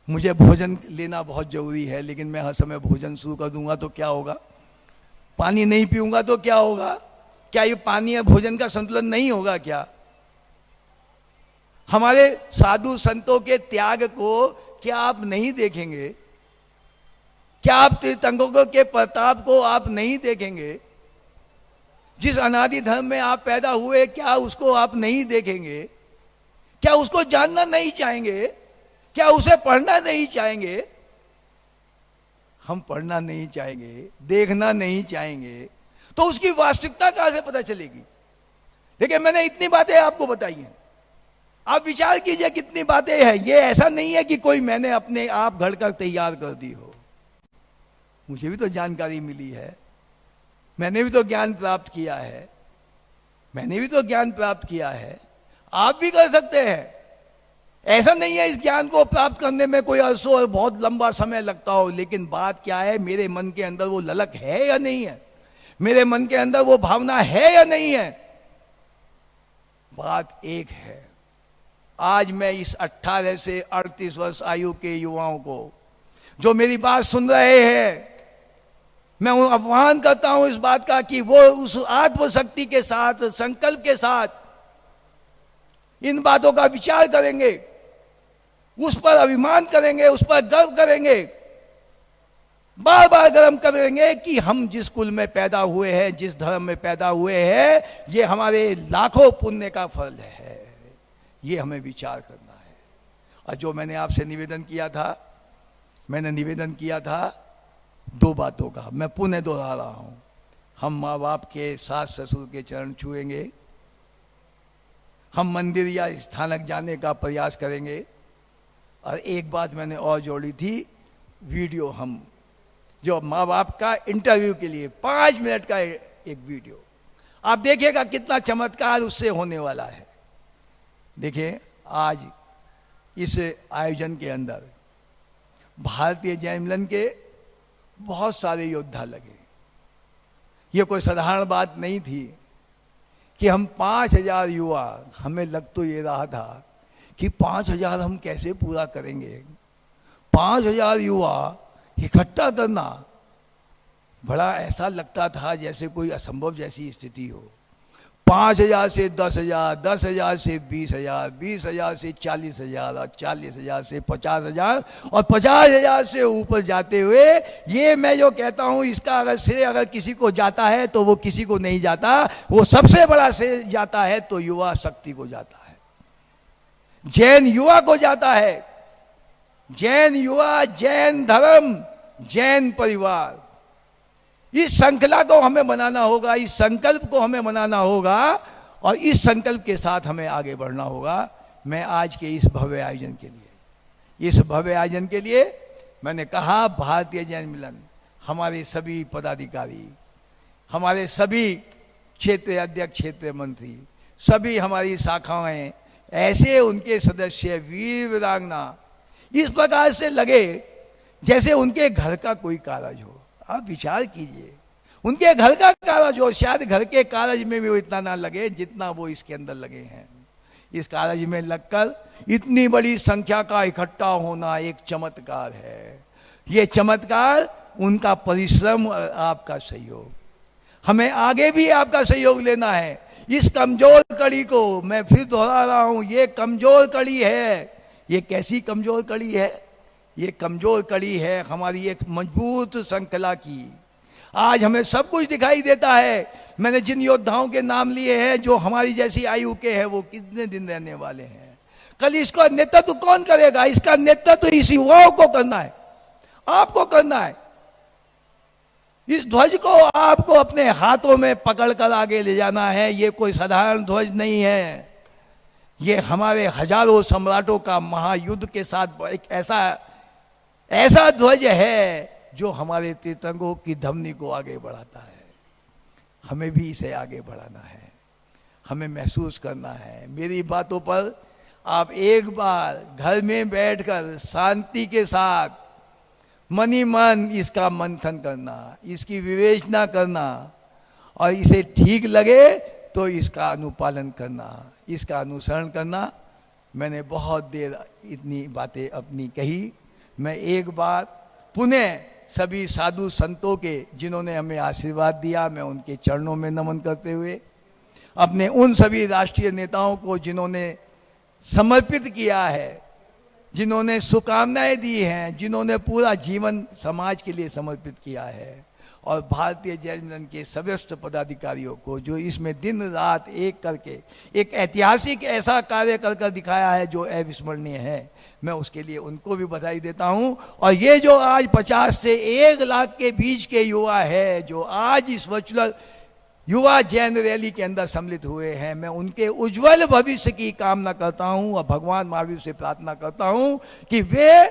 मुझे भोजन लेना बहुत जरूरी है, लेकिन मैं हर समय भोजन शुरू कर दूंगा तो क्या होगा। पानी नहीं पीऊंगा तो क्या होगा। क्या ये पानी और भोजन का संतुलन नहीं होगा क्या। हमारे साधु संतों के त्याग को क्या आप नहीं देखेंगे। क्या आप तीर्थंकरों के प्रताप को आप नहीं देखेंगे। जिस अनादि धर्म में आप पैदा हुए, क्या उसको आप नहीं देखेंगे। क्या उसको जानना नहीं चाहेंगे। क्या उसे पढ़ना नहीं चाहेंगे। हम पढ़ना नहीं चाहेंगे, देखना नहीं चाहेंगे तो उसकी वास्तविकता कहां से पता चलेगी। देखिए, मैंने इतनी बातें आपको बताई हैं, आप विचार कीजिए कितनी बातें हैं। ये ऐसा नहीं है कि कोई मैंने अपने आप घड़कर तैयार कर दी हो। मुझे भी तो जानकारी मिली है, मैंने भी तो ज्ञान प्राप्त किया है, मैंने भी तो ज्ञान प्राप्त किया है। आप भी कर सकते हैं। ऐसा नहीं है इस ज्ञान को प्राप्त करने में कोई अरसों और बहुत लंबा समय लगता हो, लेकिन बात क्या है, मेरे मन के अंदर वो ललक है या नहीं है, मेरे मन के अंदर वो भावना है या नहीं है। बात एक है। आज मैं इस 18 से 38 वर्ष आयु के युवाओं को जो मेरी बात सुन रहे हैं, मैं आह्वान करता हूं इस बात का कि वो उस आत्मशक्ति के साथ, संकल्प के साथ इन बातों का विचार करेंगे, उस पर अभिमान करेंगे, उस पर गर्व करेंगे, बार बार गर्व करेंगे कि हम जिस कुल में पैदा हुए हैं, जिस धर्म में पैदा हुए हैं, ये हमारे लाखों पुण्य का फल है। ये हमें विचार करना है। और जो मैंने आपसे निवेदन किया था, मैंने निवेदन किया था 2 बातों का, मैं पुनः दोहरा रहा हूं। हम माँ बाप के, सास ससुर के चरण छुएंगे, हम मंदिर या स्थानक जाने का प्रयास करेंगे, और एक बात मैंने और जोड़ी थी, वीडियो, हम जो माँ बाप का इंटरव्यू के लिए 5 मिनट का एक वीडियो, आप देखिएगा कितना चमत्कार उससे होने वाला है। देखिए, आज इस आयोजन के अंदर भारतीय जैन मिलन के बहुत सारे योद्धा लगे। ये कोई साधारण बात नहीं थी कि हम 5000 युवा, हमें लग तो ये रहा था कि 5000 हम कैसे पूरा करेंगे। 5000 युवा इकट्ठा करना बड़ा ऐसा लगता था जैसे कोई असंभव जैसी स्थिति हो। 5,000 से 10,000, 10,000 से 20,000, 20,000 से 40,000 और 40,000 से 50,000 और 50,000 से ऊपर जाते हुए, ये मैं जो कहता हूं इसका अगर श्रेय अगर किसी को जाता है तो वो किसी को नहीं जाता, वो सबसे बड़ा श्रेय जाता है तो युवा शक्ति को जाता है, जैन युवा को जाता है। जैन युवा, जैन धर्म, जैन परिवार, इस श्रृंखला को हमें बनाना होगा, इस संकल्प को हमें बनाना होगा और इस संकल्प के साथ हमें आगे बढ़ना होगा। मैं आज के इस भव्य आयोजन के लिए, इस भव्य आयोजन के लिए मैंने कहा भारतीय जैन मिलन, हमारे सभी पदाधिकारी, हमारे सभी क्षेत्रीय अध्यक्ष, क्षेत्रीय मंत्री, सभी हमारी शाखाएं, ऐसे उनके सदस्य, वीर वीरांगना इस प्रकार से लगे जैसे उनके घर का कोई कारज हो। आप विचार कीजिए, उनके घर का कारज हो, शायद घर के कारज में भी वो इतना ना लगे जितना वो इसके अंदर लगे हैं। इस कारज में लगकर इतनी बड़ी संख्या का इकट्ठा होना एक चमत्कार है। ये चमत्कार उनका परिश्रम और आपका सहयोग, हमें आगे भी आपका सहयोग लेना है। इस कमजोर कड़ी को मैं फिर दोहरा रहा हूं, ये कमजोर कड़ी है। ये कैसी कमजोर कड़ी है? ये कमजोर कड़ी है हमारी एक मजबूत श्रृंखला की। आज हमें सब कुछ दिखाई देता है। मैंने जिन योद्धाओं के नाम लिए हैं जो हमारी जैसी आयु के हैं, वो कितने दिन रहने वाले हैं। कल इसका नेतृत्व कौन करेगा? इसका नेतृत्व इस युवाओं को करना है, आपको करना है। इस ध्वज को आपको अपने हाथों में पकड़कर आगे ले जाना है। ये कोई साधारण ध्वज नहीं है, ये हमारे हजारों सम्राटों का महायुद्ध के साथ एक ऐसा ध्वज है जो हमारे तीर्थंगों की धमनी को आगे बढ़ाता है। हमें भी इसे आगे बढ़ाना है, हमें महसूस करना है। मेरी बातों पर आप एक बार घर में बैठकर शांति के साथ मन ही मन इसका मंथन करना, इसकी विवेचना करना और इसे ठीक लगे तो इसका अनुपालन करना, इसका अनुसरण करना। मैंने बहुत देर इतनी बातें अपनी कही। मैं एक बार पुनः सभी साधु संतों के जिन्होंने हमें आशीर्वाद दिया, मैं उनके चरणों में नमन करते हुए, अपने उन सभी राष्ट्रीय नेताओं को जिन्होंने समर्पित किया है, जिन्होंने शुभकामनाएं दी हैं, जिन्होंने पूरा जीवन समाज के लिए समर्पित किया है, और भारतीय जैन मिलन के समस्त पदाधिकारियों को जो इसमें दिन रात एक करके एक ऐतिहासिक ऐसा कार्य कर दिखाया है जो अविस्मरणीय है, मैं उसके लिए उनको भी बधाई देता हूं। और ये जो आज 50 से 1 लाख के बीच के युवा है जो आज इस वर्चुअल युवा जैन रैली के अंदर सम्मिलित हुए हैं, मैं उनके उज्जवल भविष्य की कामना करता हूं और भगवान महावीर से प्रार्थना करता हूं कि वे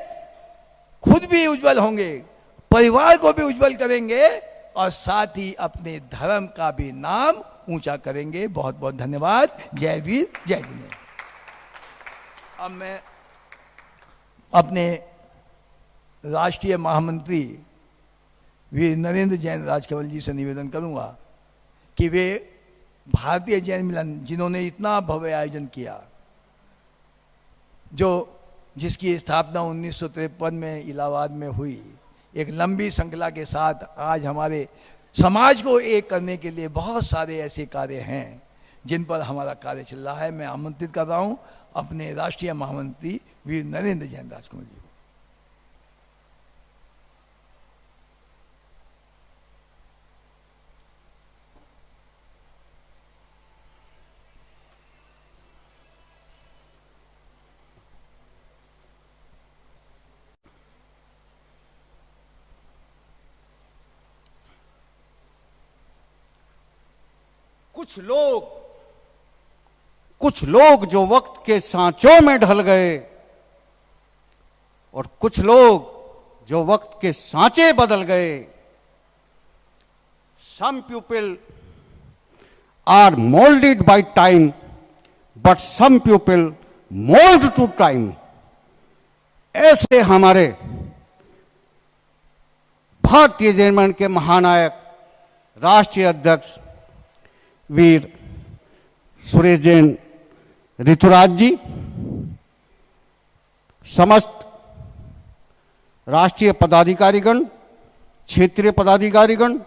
खुद भी उज्जवल होंगे, परिवार को भी उज्जवल करेंगे और साथ ही अपने धर्म का भी नाम ऊंचा करेंगे। बहुत बहुत धन्यवाद। जय वीर, जय विनय। अब मैं अपने राष्ट्रीय महामंत्री वीर नरेंद्र जैन राजकमल जी से निवेदन करूंगा कि वे भारतीय जैन मिलन जिन्होंने इतना भव्य आयोजन किया, जिसकी स्थापना 1953 में इलाहाबाद में हुई, एक लंबी श्रृंखला के साथ आज हमारे समाज को एक करने के लिए बहुत सारे ऐसे कार्य हैं जिन पर हमारा कार्य चल रहा है। मैं आमंत्रित कर रहा हूं अपने राष्ट्रीय महामंत्री वीर नरेंद्र जैन राजकमल जी को। कुछ लोग जो वक्त के सांचों में ढल गए और कुछ लोग जो वक्त के सांचे बदल गए। Some people are molded by time, but some people mold to time. ऐसे हमारे भारतीय जैन मिलन के महानायक राष्ट्रीय अध्यक्ष वीर सुरेश जैन ऋतुराज जी, समस्त राष्ट्रीय पदाधिकारीगण, क्षेत्रीय पदाधिकारीगण,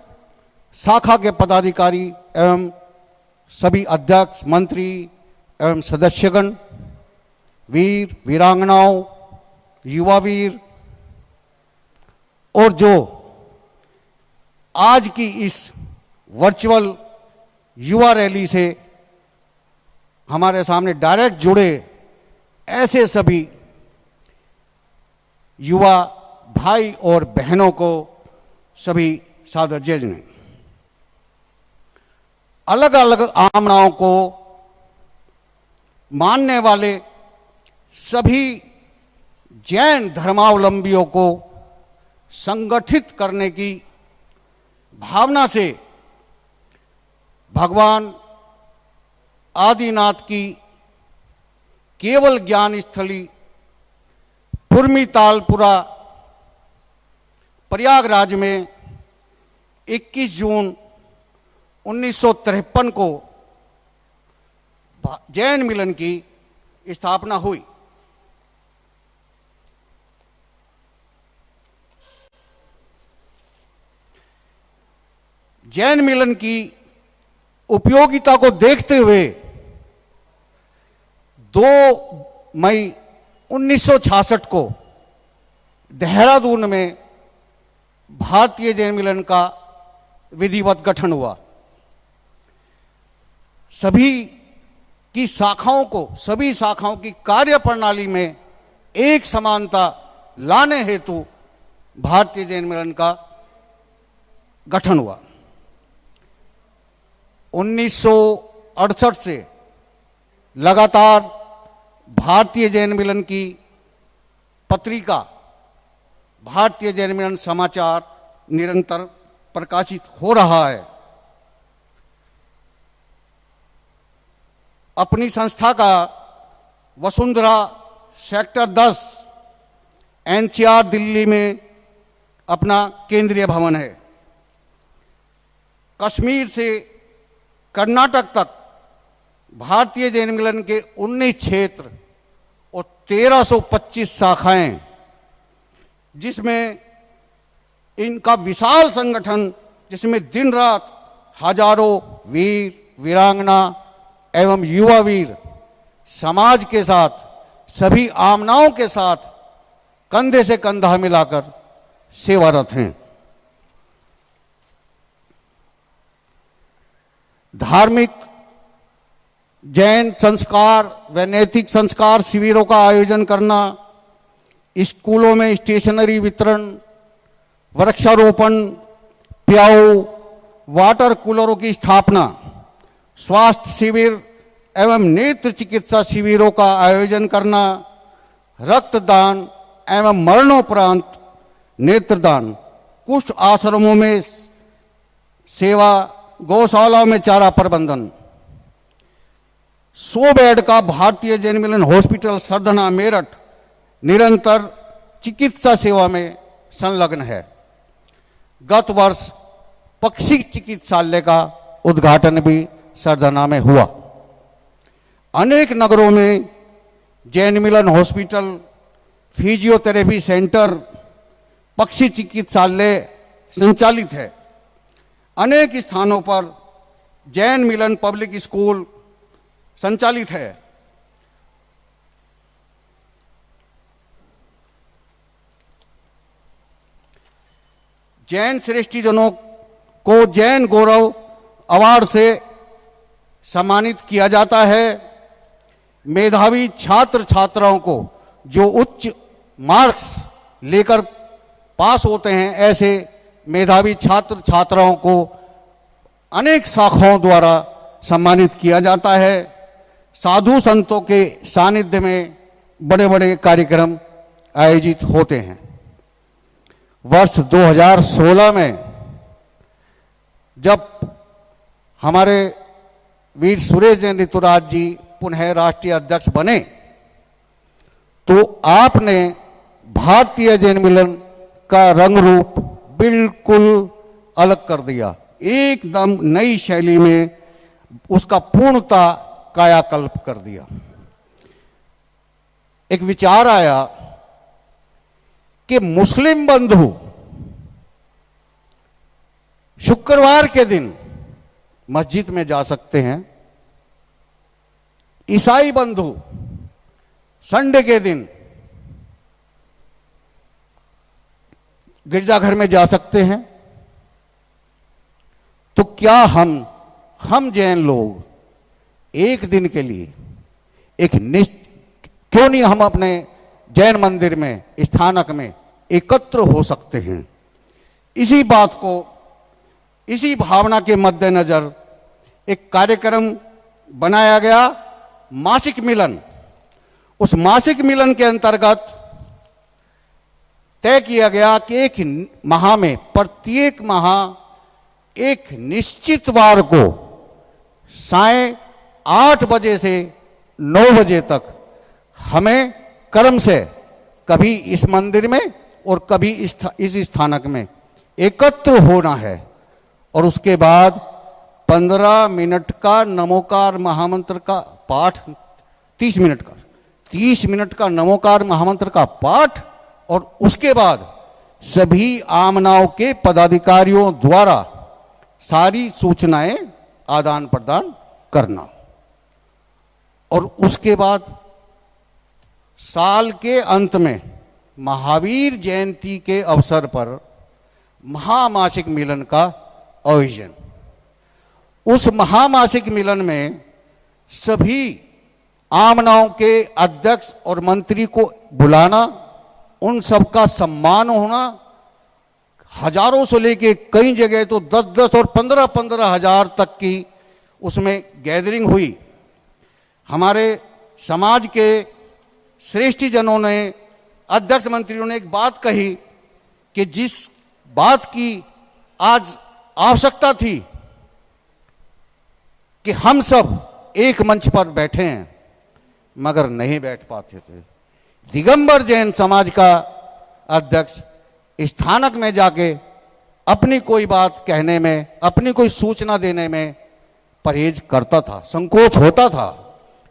शाखा के पदाधिकारी एवं सभी अध्यक्ष, मंत्री एवं सदस्यगण, वीर वीरांगनाओं, युवा वीर, और जो आज की इस वर्चुअल युवा रैली से हमारे सामने डायरेक्ट जुड़े ऐसे सभी युवा भाई और बहनों को सभी सादर जय ने अलग अलग आमनाओं को मानने वाले सभी जैन धर्मावलंबियों को संगठित करने की भावना से भगवान आदिनाथ की केवल ज्ञान स्थली पुरमी तालपुरा प्रयागराज में 21 जून 1953 को जैन मिलन की स्थापना हुई। जैन मिलन की उपयोगिता को देखते हुए 2 मई 1966 को देहरादून में भारतीय जैन मिलन का विधिवत गठन हुआ। सभी शाखाओं की कार्य प्रणाली में एक समानता लाने हेतु भारतीय जैन मिलन का गठन हुआ। 1968 से लगातार भारतीय जैन मिलन की पत्रिका भारतीय जैन मिलन समाचार निरंतर प्रकाशित हो रहा है। अपनी संस्था का वसुंधरा सेक्टर 10 एनसीआर दिल्ली में अपना केंद्रीय भवन है। कश्मीर से कर्नाटक तक भारतीय जैन मिलन के 19 क्षेत्र और 1325 शाखाएं, जिसमें इनका विशाल संगठन, जिसमें दिन रात हजारों वीर वीरांगना एवं युवा वीर समाज के साथ, सभी आमनाओं के साथ कंधे से कंधा मिलाकर सेवारत हैं। धार्मिक जैन संस्कार व नैतिक संस्कार शिविरों का आयोजन करना, स्कूलों में स्टेशनरी वितरण, वृक्षारोपण, प्याऊ, वाटर कूलरों की स्थापना, स्वास्थ्य शिविर एवं नेत्र चिकित्सा शिविरों का आयोजन करना, रक्तदान एवं मरणोपरांत नेत्रदान, कुष्ठ आश्रमों में सेवा, गौशालाओं में चारा प्रबंधन, 100 बेड का भारतीय जैन मिलन हॉस्पिटल सरधना मेरठ निरंतर चिकित्सा सेवा में संलग्न है। गत वर्ष पक्षी चिकित्सालय का उद्घाटन भी सरधना में हुआ। अनेक नगरों में जैन मिलन हॉस्पिटल, फिजियोथेरेपी सेंटर, पक्षी चिकित्सालय संचालित है। अनेक स्थानों पर जैन मिलन पब्लिक स्कूल संचालित है। जैन श्रेष्ठीजनों को जैन गौरव अवार्ड से सम्मानित किया जाता है। मेधावी छात्र छात्राओं को जो उच्च मार्क्स लेकर पास होते हैं, ऐसे मेधावी छात्र छात्राओं को अनेक शाखाओं द्वारा सम्मानित किया जाता है। साधु संतों के सानिध्य में बड़े बड़े कार्यक्रम आयोजित होते हैं। वर्ष 2016 में जब हमारे वीर सुरेश जैन ऋतुराज जी पुनः राष्ट्रीय अध्यक्ष बने, तो आपने भारतीय जैन मिलन का रंग रूप बिल्कुल अलग कर दिया। एकदम नई शैली में उसका पूर्णता कायाकल्प कर दिया। एक विचार आया कि मुस्लिम बंधु शुक्रवार के दिन मस्जिद में जा सकते हैं, ईसाई बंधु संडे के दिन गिरजाघर में जा सकते हैं, तो क्या हम जैन लोग एक दिन के लिए क्यों नहीं हम अपने जैन मंदिर में, स्थानक में एकत्र हो सकते हैं? इसी बात को, इसी भावना के मद्देनजर एक कार्यक्रम बनाया गया, मासिक मिलन। उस मासिक मिलन के अंतर्गत तय किया गया कि एक माह में, प्रत्येक माह एक निश्चित वार को साय 8 बजे से 9 बजे तक हमें क्रम से कभी इस मंदिर में और कभी इस स्थानक में एकत्र होना है। और उसके बाद 15 मिनट का नमोकार महामंत्र का पाठ, 30 मिनट का नमोकार महामंत्र का पाठ, और उसके बाद सभी आमनाओं के पदाधिकारियों द्वारा सारी सूचनाएं आदान प्रदान करना। और उसके बाद साल के अंत में महावीर जयंती के अवसर पर महामासिक मिलन का आयोजन। उस महामासिक मिलन में सभी आमनाओं के अध्यक्ष और मंत्री को बुलाना, उन सबका सम्मान होना, हजारों से लेके कई जगह तो 10-10 और 15-15 हजार तक की उसमें गैदरिंग हुई। हमारे समाज के श्रेष्ठ जनों ने, अध्यक्ष मंत्रियों ने एक बात कही कि जिस बात की आज आवश्यकता थी कि हम सब एक मंच पर बैठे हैं, मगर नहीं बैठ पाते थे। दिगंबर जैन समाज का अध्यक्ष स्थानक में जाके अपनी कोई बात कहने में, अपनी कोई सूचना देने में परहेज करता था, संकोच होता था।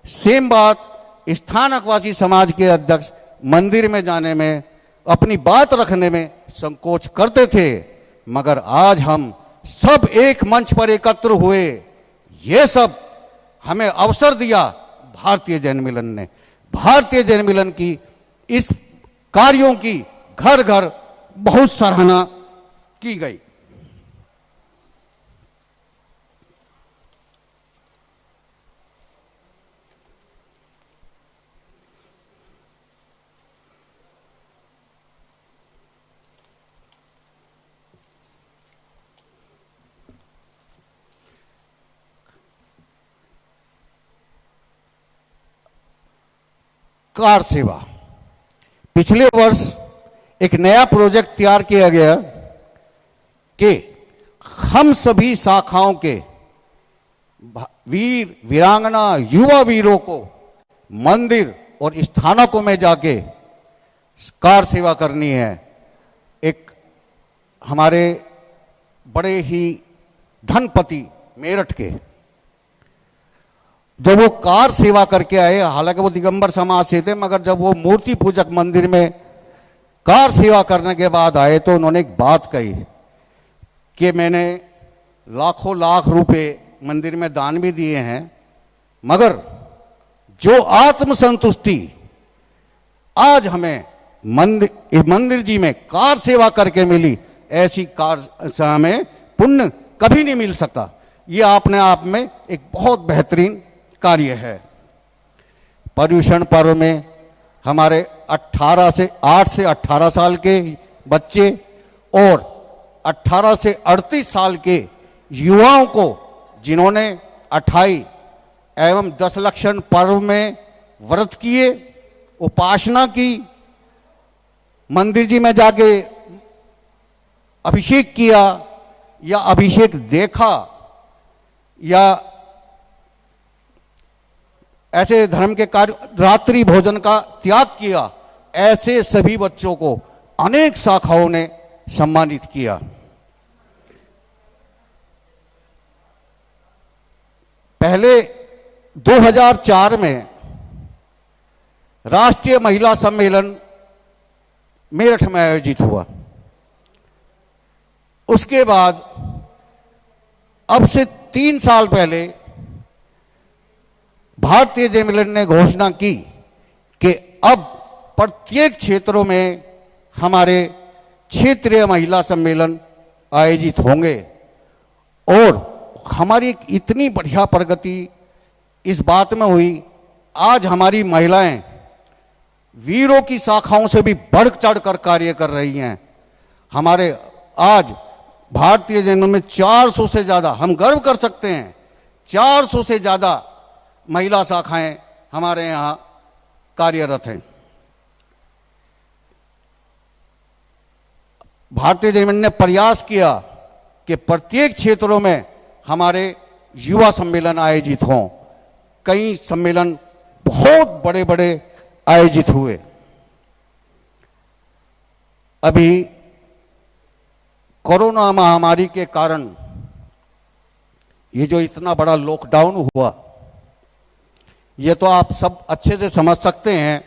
सेम बात स्थानकवासी समाज के अध्यक्ष मंदिर में जाने में, अपनी बात रखने में संकोच करते थे। मगर आज हम सब एक मंच पर एकत्र हुए, ये सब हमें अवसर दिया भारतीय जैन मिलन ने। भारतीय जैन मिलन की इस कार्यों की घर घर बहुत सराहना की गई। कार सेवा, पिछले वर्ष एक नया प्रोजेक्ट तैयार किया गया कि हम सभी शाखाओं के वीर वीरांगना युवा वीरों को मंदिर और स्थानकों में जाके कार सेवा करनी है। एक हमारे बड़े ही धनपति मेरठ के, जब वो कार सेवा करके आए, हालांकि वो दिगंबर समाज से थे, मगर जब वो मूर्ति पूजक मंदिर में कार सेवा करने के बाद आए तो उन्होंने एक बात कही कि मैंने लाखों लाख रुपए मंदिर में दान भी दिए हैं, मगर जो आत्मसंतुष्टि आज हमें मंदिर जी में कार सेवा करके मिली, ऐसी कार से हमें पुण्य कभी नहीं मिल सकता। ये अपने आप में एक बहुत बेहतरीन कार्य है। पर्युषण पर्व में हमारे 8 से 18 साल के बच्चे और 18 से 38 साल के युवाओं को, जिन्होंने 28 एवं 10 लक्षण पर्व में व्रत किए, उपासना की, मंदिर जी में जाके अभिषेक किया या अभिषेक देखा, या ऐसे धर्म के कार्य, रात्रि भोजन का त्याग किया, ऐसे सभी बच्चों को अनेक शाखाओं ने सम्मानित किया। पहले 2004 में राष्ट्रीय महिला सम्मेलन मेरठ में आयोजित हुआ। उसके बाद अब से 3 साल पहले भारतीय जैन मिलन ने घोषणा की कि अब प्रत्येक क्षेत्रों में हमारे क्षेत्रीय महिला सम्मेलन आयोजित होंगे। और हमारी एक इतनी बढ़िया प्रगति इस बात में हुई, आज हमारी महिलाएं वीरों की शाखाओं से भी बढ़ चढ़ कर कार्य कर रही हैं। हमारे आज भारतीय जैन में 400 से ज़्यादा, हम गर्व कर सकते हैं, 400 से ज़्यादा महिला शाखाएं हमारे यहाँ कार्यरत हैं। भारतीय जैन ने प्रयास किया कि प्रत्येक क्षेत्रों में हमारे युवा सम्मेलन आयोजित हों। कई सम्मेलन बहुत बड़े बड़े आयोजित हुए। अभी कोरोना महामारी के कारण ये जो इतना बड़ा लॉकडाउन हुआ, ये तो आप सब अच्छे से समझ सकते हैं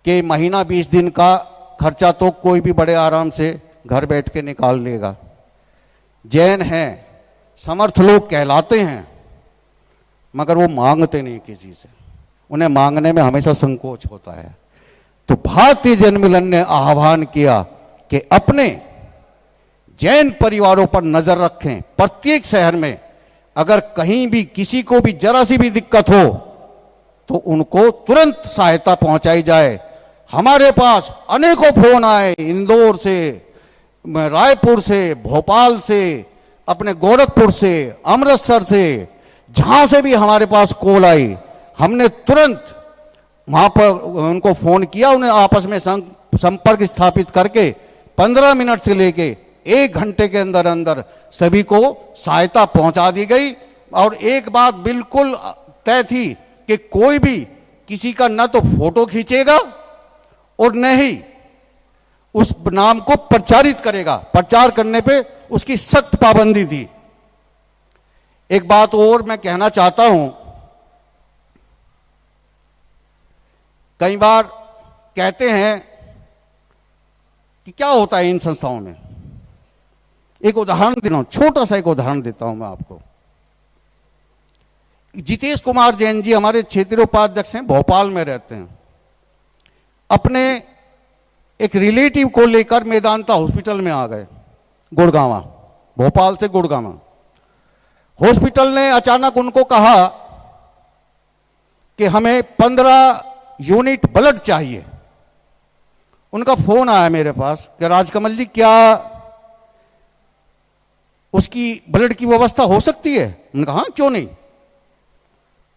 कि महीना 20 दिन का खर्चा तो कोई भी बड़े आराम से घर बैठ के निकाल लेगा। जैन हैं, समर्थ लोग कहलाते हैं, मगर वो मांगते नहीं किसी से, उन्हें मांगने में हमेशा संकोच होता है। तो भारतीय जैन मिलन ने आह्वान किया कि अपने जैन परिवारों पर नजर रखें। प्रत्येक शहर में अगर कहीं भी किसी को भी जरा सी भी दिक्कत हो तो उनको तुरंत सहायता पहुंचाई जाए। हमारे पास अनेकों फोन आए, इंदौर से, रायपुर से, भोपाल से, अपने गोरखपुर से, अमृतसर से, जहां से भी हमारे पास कॉल आई, हमने तुरंत वहां पर उनको फोन किया। उन्हें आपस में संपर्क स्थापित करके 15 मिनट से लेके 1 घंटे के अंदर अंदर सभी को सहायता पहुंचा दी गई। और एक बात बिल्कुल तय थी कि कोई भी किसी का न तो फोटो खींचेगा और न ही उस नाम को प्रचारित करेगा। प्रचार करने पे उसकी सख्त पाबंदी थी। एक बात और मैं कहना चाहता हूं, कई बार कहते हैं कि क्या होता है इन संस्थाओं में। एक उदाहरण देता हूं, छोटा सा एक उदाहरण देता हूं मैं आपको। जितेश कुमार जैन जी हमारे क्षेत्रीय उपाध्यक्ष हैं, भोपाल में रहते हैं। अपने एक रिलेटिव को लेकर मेदांता हॉस्पिटल में आ गए, गुड़गांव, भोपाल से गुड़गांव। हॉस्पिटल ने अचानक उनको कहा कि हमें 15 यूनिट ब्लड चाहिए। उनका फोन आया मेरे पास कि राजकमल जी क्या उसकी ब्लड की व्यवस्था हो सकती है? उन्होंने कहा हाँ क्यों नहीं।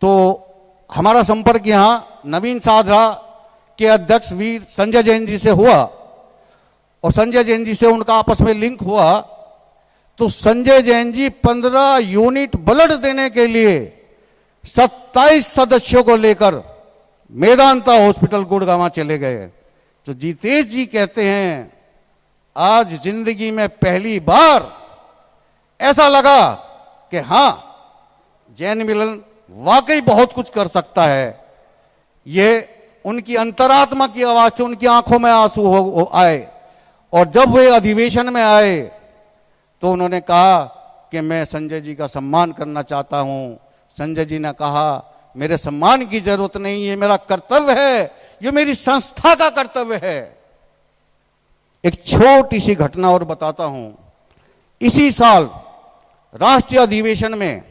तो हमारा संपर्क यहां नवीन साधरा के अध्यक्ष वीर संजय जैन जी से हुआ और संजय जैन जी से उनका आपस में लिंक हुआ। तो संजय जैन जी 15 यूनिट ब्लड देने के लिए 27 सदस्यों को लेकर मेदांता हॉस्पिटल गुड़गांव चले गए। तो जितेश जी कहते हैं आज जिंदगी में पहली बार ऐसा लगा कि हां जैन मिलन वाकई बहुत कुछ कर सकता है। ये उनकी अंतरात्मा की आवाज थी, उनकी आंखों में आंसू आए। और जब वे अधिवेशन में आए तो उन्होंने कहा कि मैं संजय जी का सम्मान करना चाहता हूं। संजय जी ने कहा मेरे सम्मान की जरूरत नहीं है, मेरा कर्तव्य है, ये मेरी संस्था का कर्तव्य है। एक छोटी सी घटना और बताता हूं। इसी साल राष्ट्रीय अधिवेशन में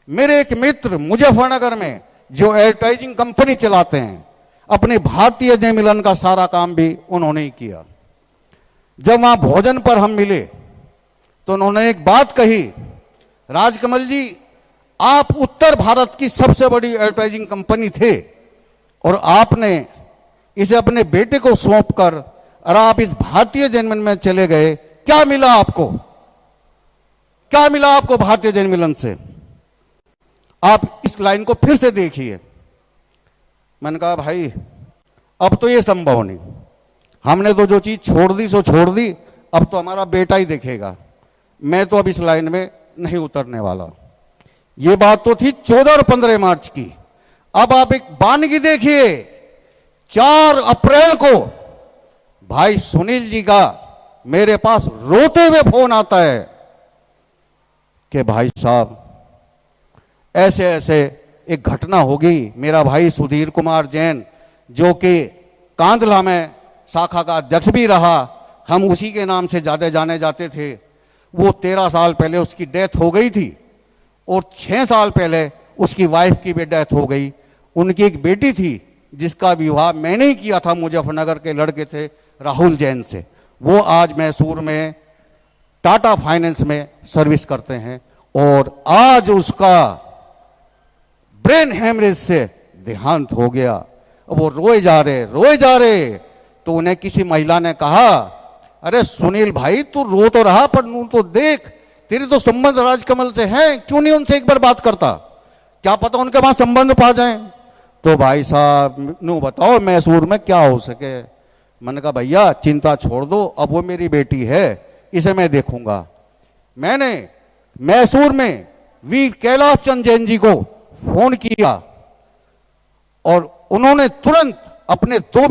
मेरे एक मित्र मुजफ्फरनगर में जो एडवर्टाइजिंग कंपनी चलाते हैं, अपने भारतीय जैन मिलन का सारा काम भी उन्होंने ही किया। जब वहां भोजन पर हम मिले तो उन्होंने एक बात कही, राजकमल जी आप उत्तर भारत की सबसे बड़ी एडवर्टाइजिंग कंपनी थे और आपने इसे अपने बेटे को सौंपकर और आप इस भारतीय जैन मिलन में चले गए, क्या मिला आपको? क्या मिला आपको भारतीय जैन मिलन से? आप इस लाइन को फिर से देखिए। मैंने कहा भाई अब तो ये संभव नहीं, हमने तो जो चीज छोड़ दी सो छोड़ दी, अब तो हमारा बेटा ही देखेगा, मैं तो अब इस लाइन में नहीं उतरने वाला। ये बात तो थी 14 और 15 मार्च की। अब आप एक वानगी देखिए, 4 अप्रैल को भाई सुनील जी का मेरे पास रोते हुए फोन आता है कि भाई साहब ऐसे ऐसे एक घटना होगी। मेरा भाई सुधीर कुमार जैन, जो कि कांदला में शाखा का अध्यक्ष भी रहा, हम उसी के नाम से ज़्यादा जाने जाते थे। वो 13 साल पहले उसकी डेथ हो गई थी और 6 साल पहले उसकी वाइफ की भी डेथ हो गई। उनकी एक बेटी थी जिसका विवाह मैंने ही किया था, मुजफ्फरनगर के लड़के थे राहुल जैन से। वो आज मैसूर में टाटा फाइनेंस में सर्विस करते हैं और आज उसका ब्रेन हेमरेज से देहांत हो गया। अब वो रोए जा रहे। तो उन्हें किसी महिला ने कहा, अरे सुनील भाई तू रो तो रहा पर नू तो देख, तेरे तो संबंध राजकमल से हैं, क्यों नहीं उनसे एक बार बात करता, क्या पता उनके पास संबंध पा जाए। तो भाई साहब नू बताओ मैसूर में क्या हो सके। मैंने कहा भैया चिंता छोड़ दो, अब वो मेरी बेटी है, इसे मैं देखूंगा। मैंने मैसूर में वीर कैलाश चंद जैन जी को फोन किया और उन्होंने तुरंत अपने 2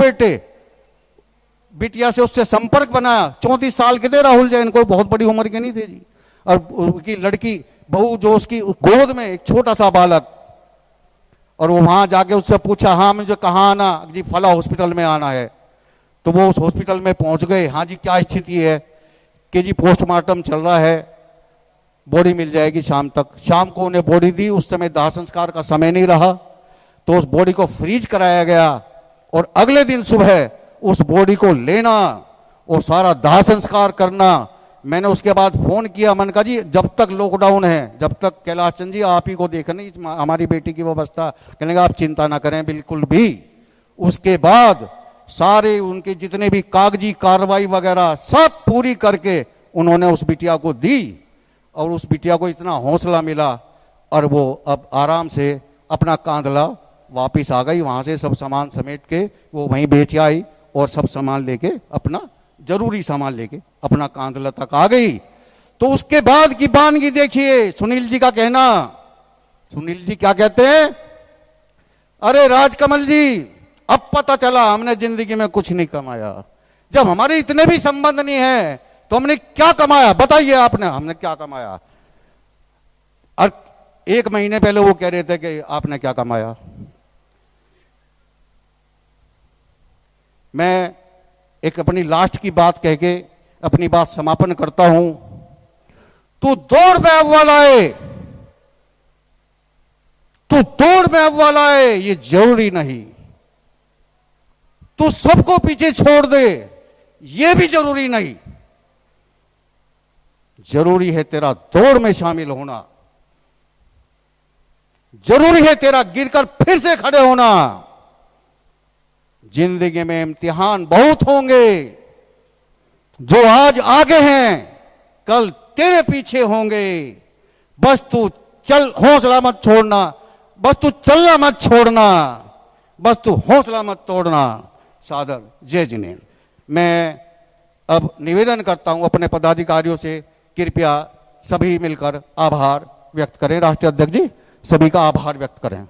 बिटिया से उससे संपर्क बनाया। 34 साल के थे राहुल जैन, कोई बहुत बड़ी उम्र के नहीं थे जी। और उसकी लड़की बहू जो उसकी गोद में एक छोटा सा बालक, और वो वहां जाके उससे पूछा, हाँ मुझे कहाँ आना जी, फला हॉस्पिटल में आना है। तो वो उस हॉस्पिटल में पहुंच गए। हाँ जी क्या स्थिति है कि जी पोस्टमार्टम चल रहा है, बॉडी मिल जाएगी शाम तक। शाम को उन्हें बॉडी दी, उस समय दाह संस्कार का समय नहीं रहा, तो उस बॉडी को फ्रीज कराया गया और अगले दिन सुबह उस बॉडी को लेना और सारा दाह संस्कार करना। मैंने उसके बाद फोन किया, मैंने कहा जी जब तक लॉकडाउन है, जब तक कैलाश चंद जी आप ही को देखने हमारी बेटी की व्यवस्था, कहने का आप चिंता ना करें बिल्कुल भी। उसके बाद सारे उनके जितने भी कागजी कार्रवाई वगैरह सब पूरी करके उन्होंने उस बिटिया को दी और उस बिटिया को इतना हौसला मिला और वो अब आराम से अपना कांदला वापिस आ गई। वहां से सब सामान समेट के वो वहीं बेच आई और सब सामान लेके अपना जरूरी सामान लेके अपना कांदला तक आ गई। तो उसके बाद की बानगी देखिए सुनील जी का कहना। सुनील जी क्या कहते हैं, अरे राजकमल जी अब पता चला हमने जिंदगी में कुछ नहीं कमाया। जब हमारे इतने भी संबंध नहीं है तो हमने क्या कमाया, बताइए आपने, हमने क्या कमाया। और 1 महीने पहले वो कह रहे थे कि आपने क्या कमाया। मैं एक अपनी लास्ट की बात कह के अपनी बात समापन करता हूं। तू दौड़ में अव्वल आए, तू दौड़ में अव्वल आए ये जरूरी नहीं, तू सबको पीछे छोड़ दे ये भी जरूरी नहीं। जरूरी है तेरा दौड़ में शामिल होना, जरूरी है तेरा गिरकर फिर से खड़े होना। जिंदगी में इम्तिहान बहुत होंगे, जो आज आगे हैं कल तेरे पीछे होंगे। बस तू चल, हौसला मत छोड़ना, बस तू चलना मत छोड़ना, बस तू हौसला मत तोड़ना। सादर जय जिनेन्द्र। मैं अब निवेदन करता हूं अपने पदाधिकारियों से, कृपया सभी मिलकर आभार व्यक्त करें। राष्ट्रीय अध्यक्ष जी सभी का आभार व्यक्त करें।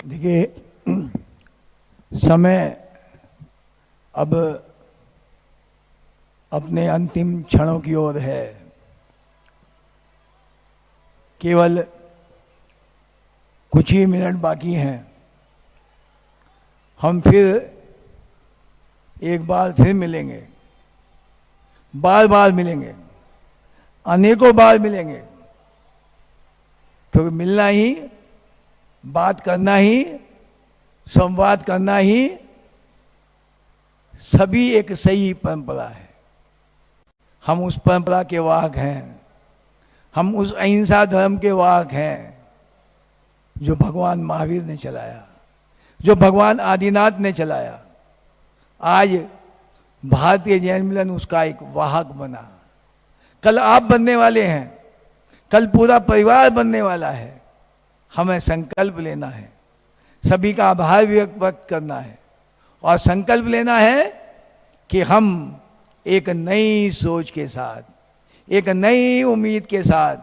देखिए समय अब अपने अंतिम क्षणों की ओर है। केवल कुछ ही मिनट बाकी हैं। हम फिर एक बार फिर मिलेंगे, बार बार मिलेंगे, अनेकों बार मिलेंगे, क्योंकि मिलना ही, बात करना ही, संवाद करना ही सभी एक सही परंपरा है। हम उस परंपरा के वाहक हैं, हम उस अहिंसा धर्म के वाहक हैं जो भगवान महावीर ने चलाया, जो भगवान आदिनाथ ने चलाया। आज भारतीय जैन मिलन उसका एक वाहक बना। कल आप बनने वाले हैं, कल पूरा परिवार बनने वाला है। हमें संकल्प लेना है, सभी का आभार व्यक्त करना है और संकल्प लेना है कि हम एक नई सोच के साथ, एक नई उम्मीद के साथ,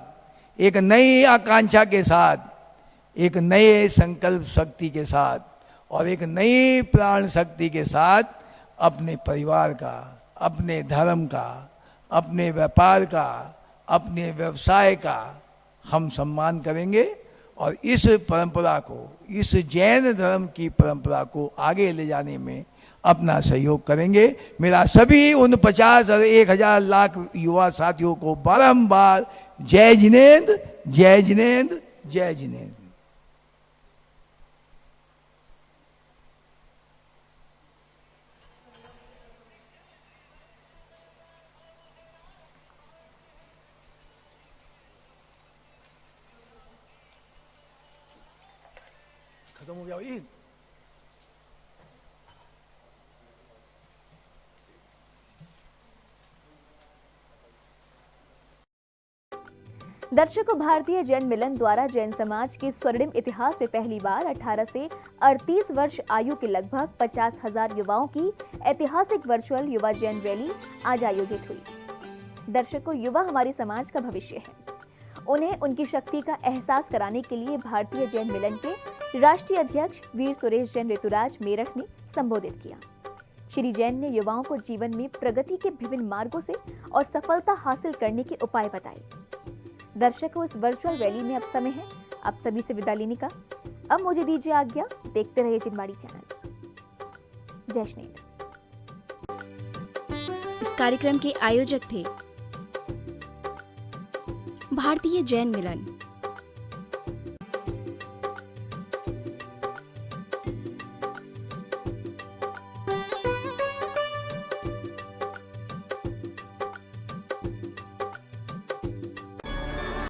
एक नई आकांक्षा के साथ, एक नए संकल्प शक्ति के साथ और एक नई प्राण शक्ति के साथ अपने परिवार का, अपने धर्म का, अपने व्यापार का, अपने व्यवसाय का हम सम्मान करेंगे और इस परंपरा को, इस जैन धर्म की परंपरा को आगे ले जाने में अपना सहयोग करेंगे। मेरा सभी उन 50 और 1000 लाख युवा साथियों को बारंबार जय जिनेंद्र, जय जिनेंद्र, जय जिनेंद्र। खत्म हो गया ईद। दर्शकों, भारतीय जैन मिलन द्वारा जैन समाज के स्वर्णिम इतिहास में पहली बार 18 से 38 वर्ष आयु के लगभग 50,000 युवाओं की ऐतिहासिक वर्चुअल युवा जैन रैली आज आयोजित हुई। दर्शकों, युवा हमारे समाज का भविष्य है। उन्हें उनकी शक्ति का एहसास कराने के लिए भारतीय जैन मिलन के राष्ट्रीय अध्यक्ष वीर सुरेश जैन ऋतुराज मेरठ ने संबोधित किया। श्री जैन ने युवाओं को जीवन में प्रगति के विभिन्न मार्गों से और सफलता हासिल करने के उपाय बताए। दर्शकों, इस वर्चुअल रैली में अब समय है आप सभी से विदा लेने का। अब मुझे दीजिए आज्ञा। देखते रहिए जिनवाड़ी चैनल। जय श्री। इस कार्यक्रम के आयोजक थे भारतीय जैन मिलन।